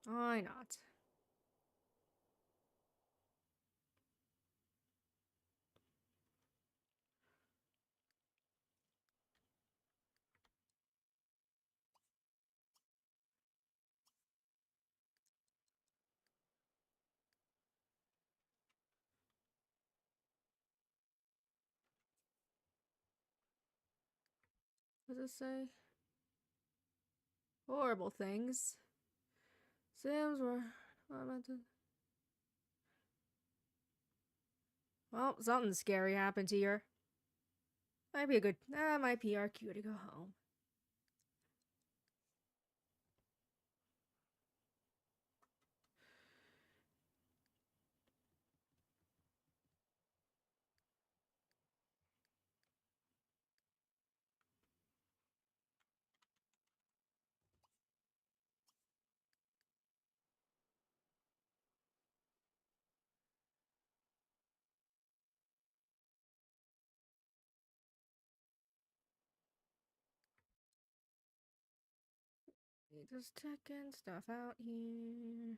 Why not? What does it say? Horrible things. Sims were. Well, something scary happened here. Might be a good. That might be our cue to go home. Just checking stuff out here.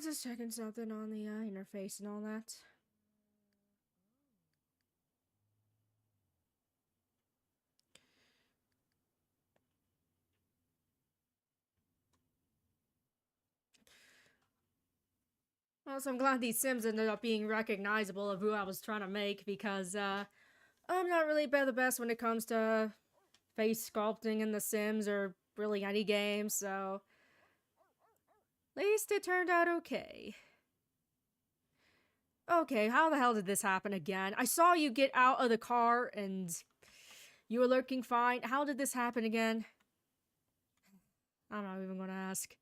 Just checking something on the interface and all that. Well, so I'm glad these Sims ended up being recognizable of who I was trying to make because I'm not really the best when it comes to face sculpting in The Sims or really any game, so at least it turned out okay. Okay, how the hell did this happen again? I saw you get out of the car and you were looking fine. How did this happen again? I'm not even gonna ask.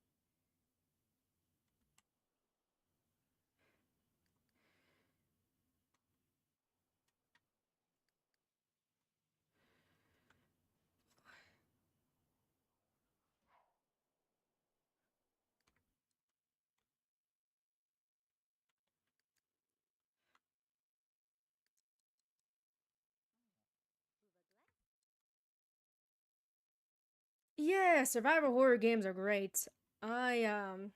Yeah, survival horror games are great. I am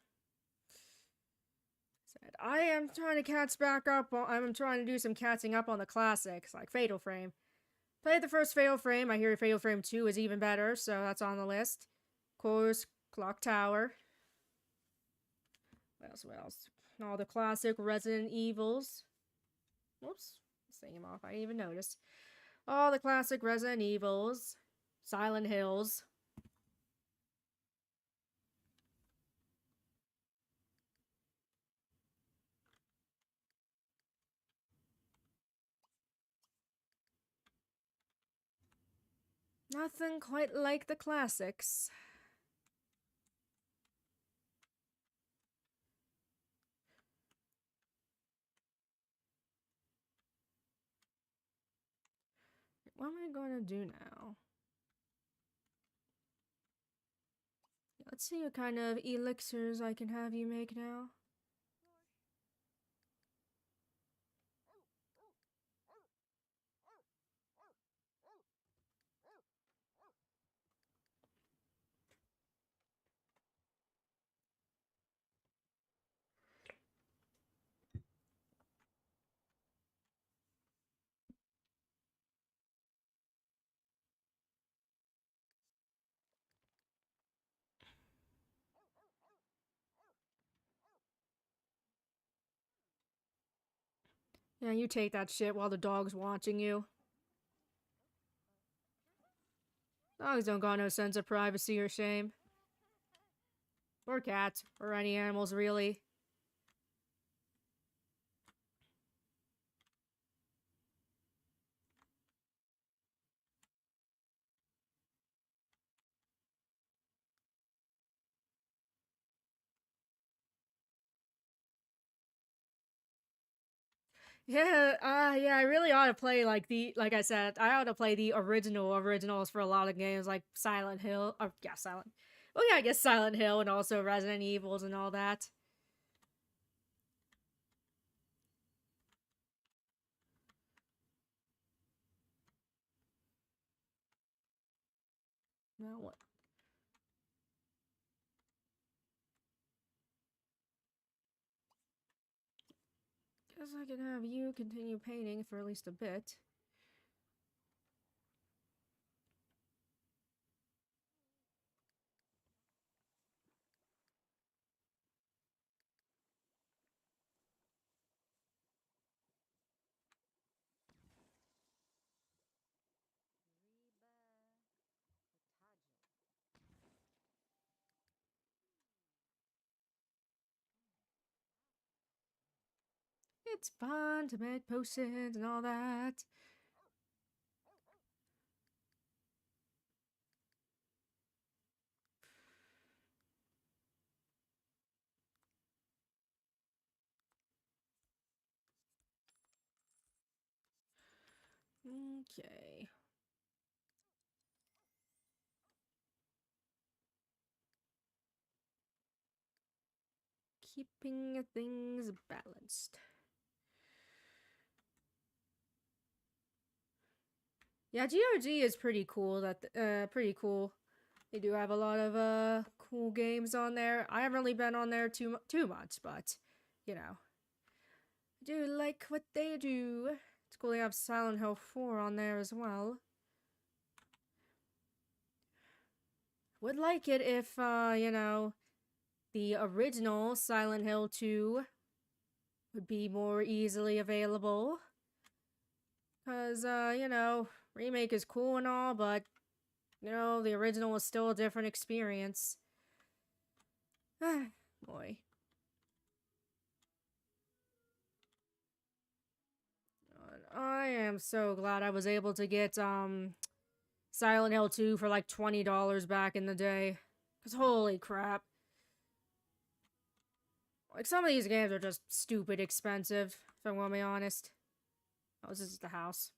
trying to catch back up on, I'm trying to do some catching up on the classics, like Fatal Frame. Played the first Fatal Frame, I hear Fatal Frame 2 is even better, so that's on the list. Of course, Clock Tower. What else? All the classic Resident Evils. Whoops, saying him off, I didn't even notice. All the classic Resident Evils. Silent Hills. Nothing quite like the classics. What am I going to do now? Let's see what kind of elixirs I can have you make now. Yeah, you take that shit while the dog's watching you. Dogs don't got no sense of privacy or shame. Or cats, or any animals, really. Yeah, I really ought to play like I said, I ought to play the originals for a lot of games like Silent Hill, or yeah, well, yeah, I guess Silent Hill and also Resident Evils and all that. Now what? Guess I can have you continue painting for at least a bit. It's fun to make potions and all that. Okay. Keeping things balanced. Yeah, GOG is pretty cool. Pretty cool. They do have a lot of cool games on there. I haven't really been on there too much, but you know, I do like what they do. It's cool they have Silent Hill 4 on there as well. Would like it if you know, the original Silent Hill 2 would be more easily available. Cause you know, remake is cool and all, but you know, the original was still a different experience. Boy. I am so glad I was able to get Silent Hill 2 for like $20 back in the day. Cause holy crap. Like some of these games are just stupid expensive, if I want to be honest. Oh, this is the house.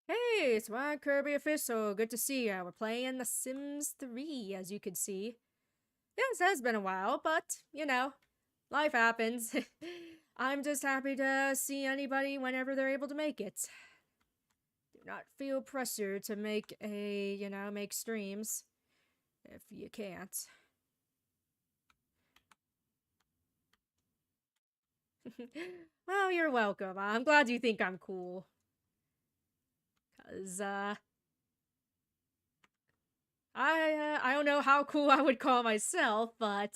Hey, it's my Kirby official. Good to see ya. We're playing The Sims 3, as you can see. Yes, it has been a while, but, you know, life happens. I'm just happy to see anybody whenever they're able to make it. Do not feel pressure to make streams if you can't. Well, you're welcome. I'm glad you think I'm cool. Cause, I don't know how cool I would call myself, but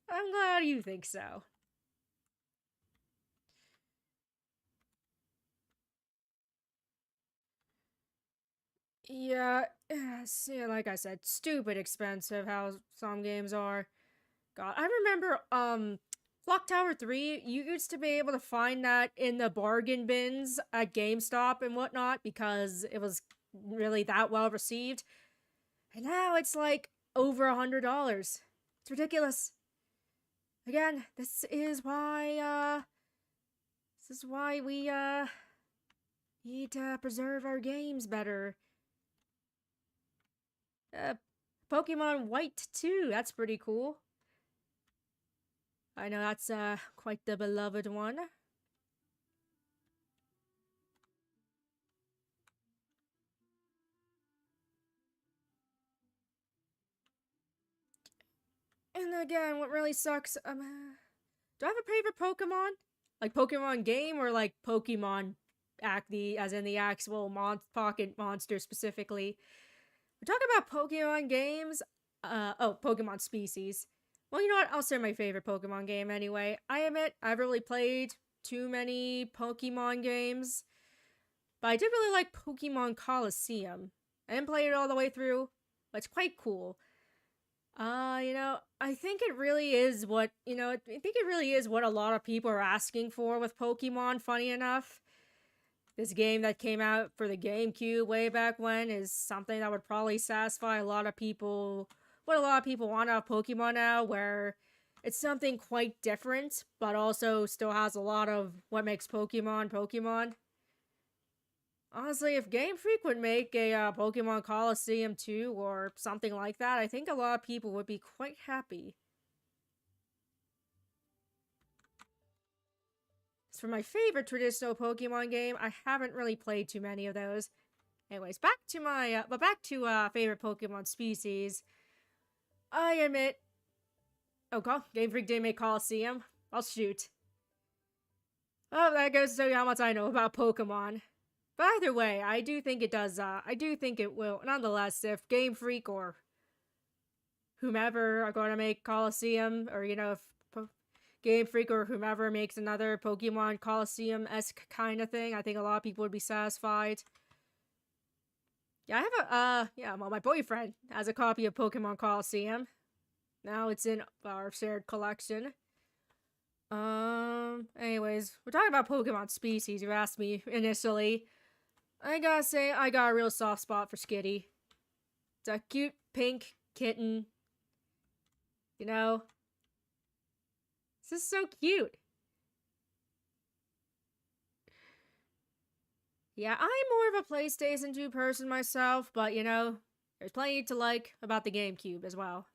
I'm glad you think so. Yeah, see, like I said, stupid expensive how some games are. God, I remember, Clock Tower 3, you used to be able to find that in the bargain bins at GameStop and whatnot because it was really that well received. And now it's like over $100. It's ridiculous. Again, this is why we, need to preserve our games better. Pokemon White too, that's pretty cool. I know that's, quite the beloved one. And again, what really sucks, do I have a favorite Pokemon? Like Pokemon game or like Pokemon as in the actual pocket monster specifically? We're talking about Pokemon games. Pokemon species. Well, you know what? I'll say my favorite Pokemon game anyway. I admit I've really played too many Pokemon games, but I did really like Pokemon Coliseum. I didn't play it all the way through, but it's quite cool. I think it really is I think it really is what a lot of people are asking for with Pokemon, funny enough. This game that came out for the GameCube way back when is something that would probably satisfy a lot of people, what a lot of people want out of Pokemon now, where it's something quite different, but also still has a lot of what makes Pokemon Pokemon. Honestly, if Game Freak would make a Pokemon Coliseum 2 or something like that, I think a lot of people would be quite happy. As for my favorite traditional Pokemon game, I haven't really played too many of those. Anyways, back to my, favorite Pokemon species. I admit... Oh, Game Freak didn't make Coliseum? I'll shoot. Oh, that goes to show you how much I know about Pokemon. But either way, I do think it does. I do think it will. Nonetheless, if Game Freak or whomever are going to make Coliseum, or if Game Freak or whomever makes another Pokemon Coliseum esque kind of thing, I think a lot of people would be satisfied. Yeah, I have well, my boyfriend has a copy of Pokemon Coliseum. Now it's in our shared collection. Anyways, we're talking about Pokemon species. You asked me initially. I gotta say, I got a real soft spot for Skitty. It's a cute pink kitten. You know, this is so cute. Yeah, I'm more of a PlayStation 2 person myself, but there's plenty to like about the GameCube as well.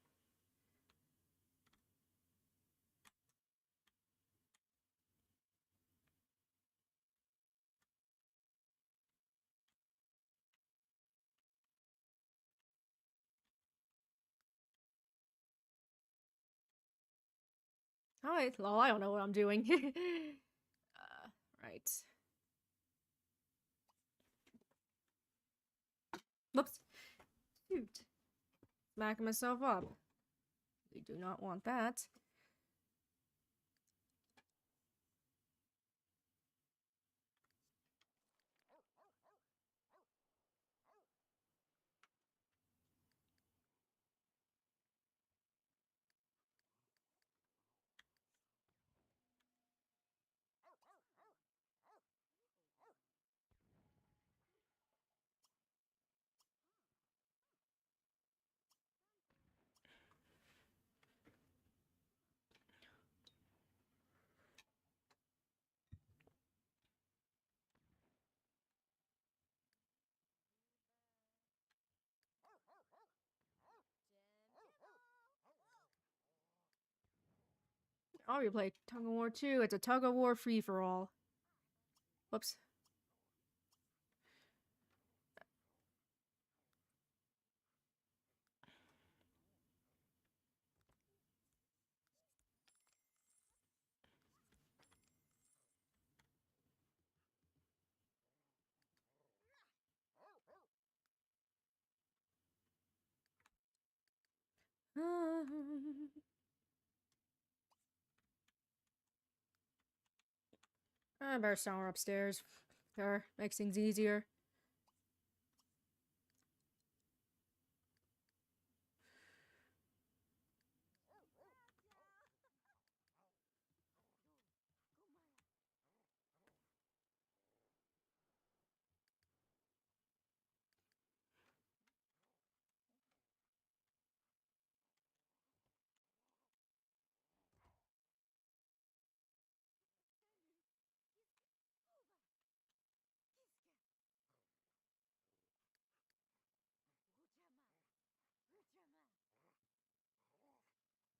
Alright, well, I don't know what I'm doing. Right. Whoops. Shoot. Smacking myself up. We do not want that. I'll replay Tug of War 2. It's a tug of war free for all. Whoops. I better send her upstairs. There, makes things easier.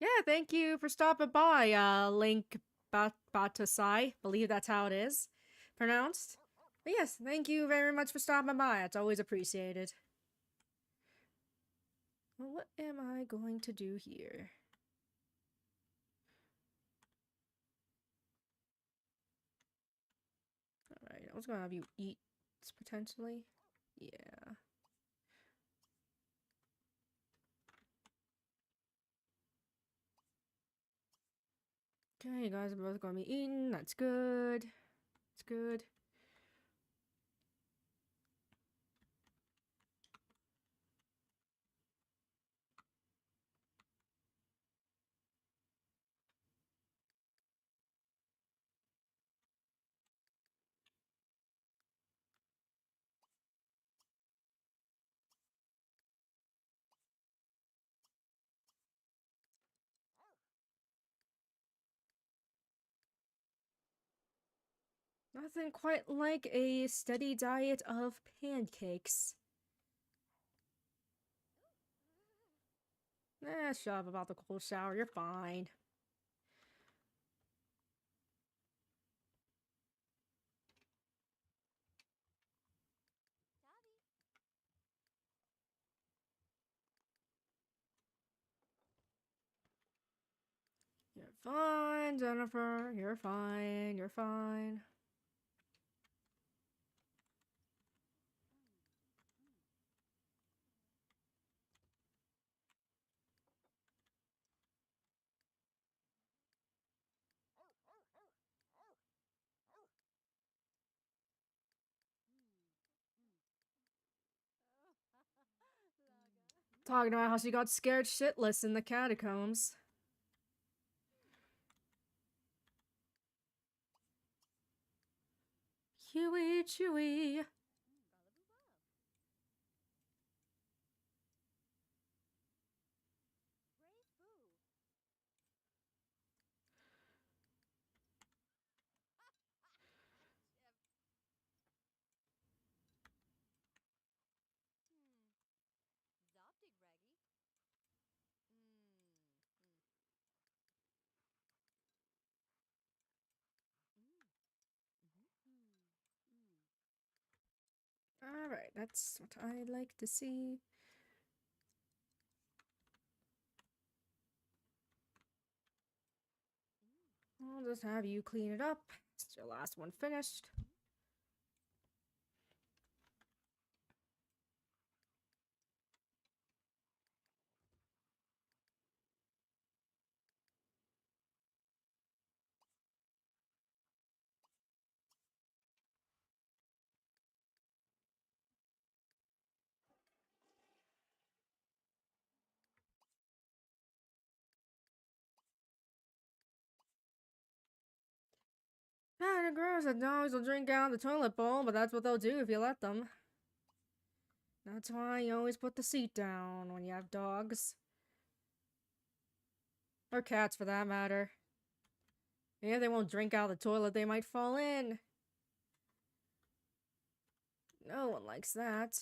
Yeah, thank you for stopping by, Link Batasai. Believe that's how it is pronounced. But yes, thank you very much for stopping by. It's always appreciated. Well, what am I going to do here? Alright, I was gonna have you eat potentially. Yeah. Okay, you guys are both gonna be eating. That's good. That's good. Nothing quite like a steady diet of pancakes. Shut up about the cold shower. You're fine. You're fine, Jennifer. You're fine. You're fine. Talking about how she got scared shitless in the catacombs. Huey Chewy. Alright, that's what I'd like to see. I'll just have you clean it up. It's your last one finished. Kinda gross that dogs will drink out of the toilet bowl, but that's what they'll do if you let them. That's why you always put the seat down when you have dogs. Or cats, for that matter. And if they won't drink out of the toilet, they might fall in. No one likes that.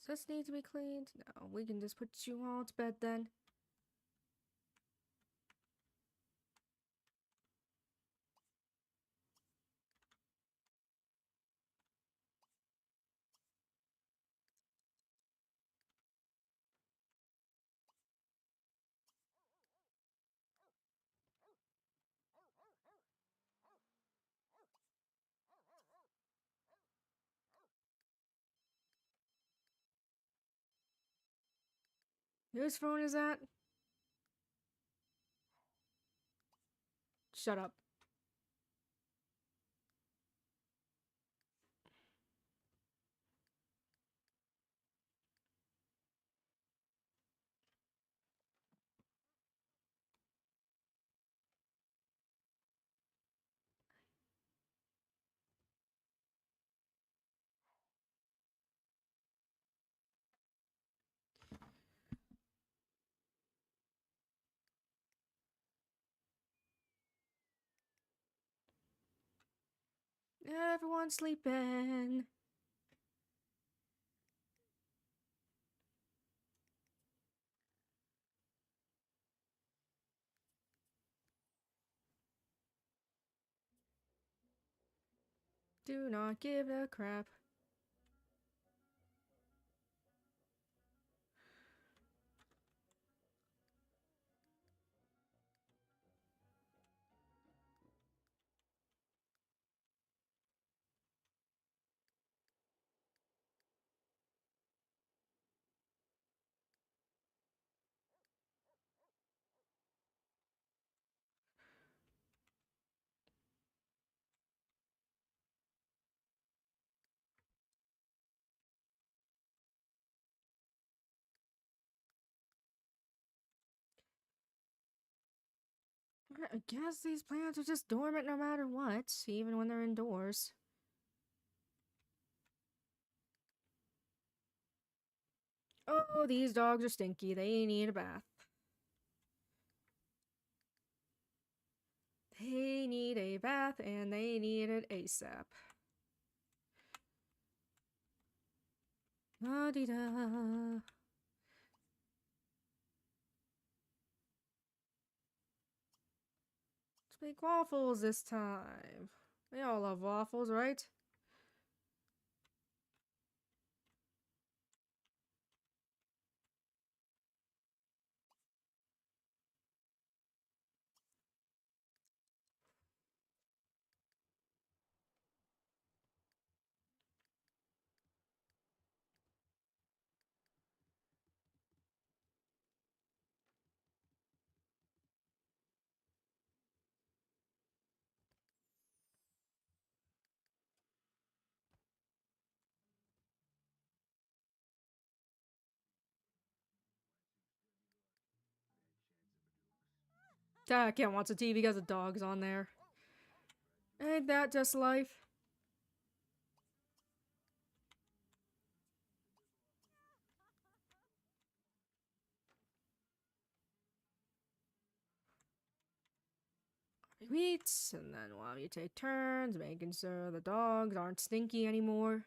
Does this need to be cleaned? No, we can just put you all to bed then. Whose phone is that? Shut up. Everyone's sleeping. Do not give a crap. I guess these plants are just dormant no matter what, even when they're indoors. Oh, these dogs are stinky. They need a bath. They need a bath, and they need it ASAP. La-di-da. Let's make waffles this time. We all love waffles, right? I can't watch the TV because the dog's on there. Ain't that just life? Meats, and then while you take turns making sure the dogs aren't stinky anymore.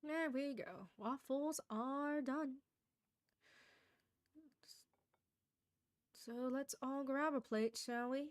There we go. Waffles are done. So let's all grab a plate, shall we?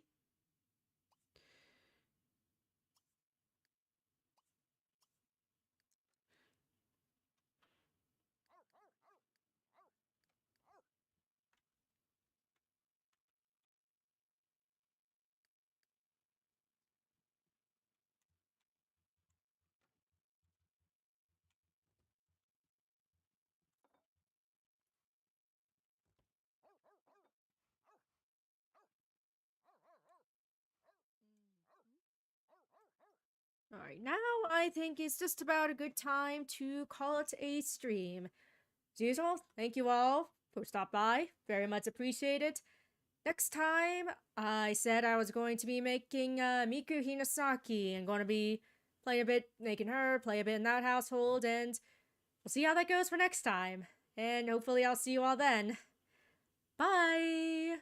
Alright, now I think it's just about a good time to call it a stream. As usual, thank you all for stopping by. Very much appreciated. Next time, I said I was going to be making Miku Hinasaki and going to be playing a bit, making her play a bit in that household, and we'll see how that goes for next time. And hopefully I'll see you all then. Bye!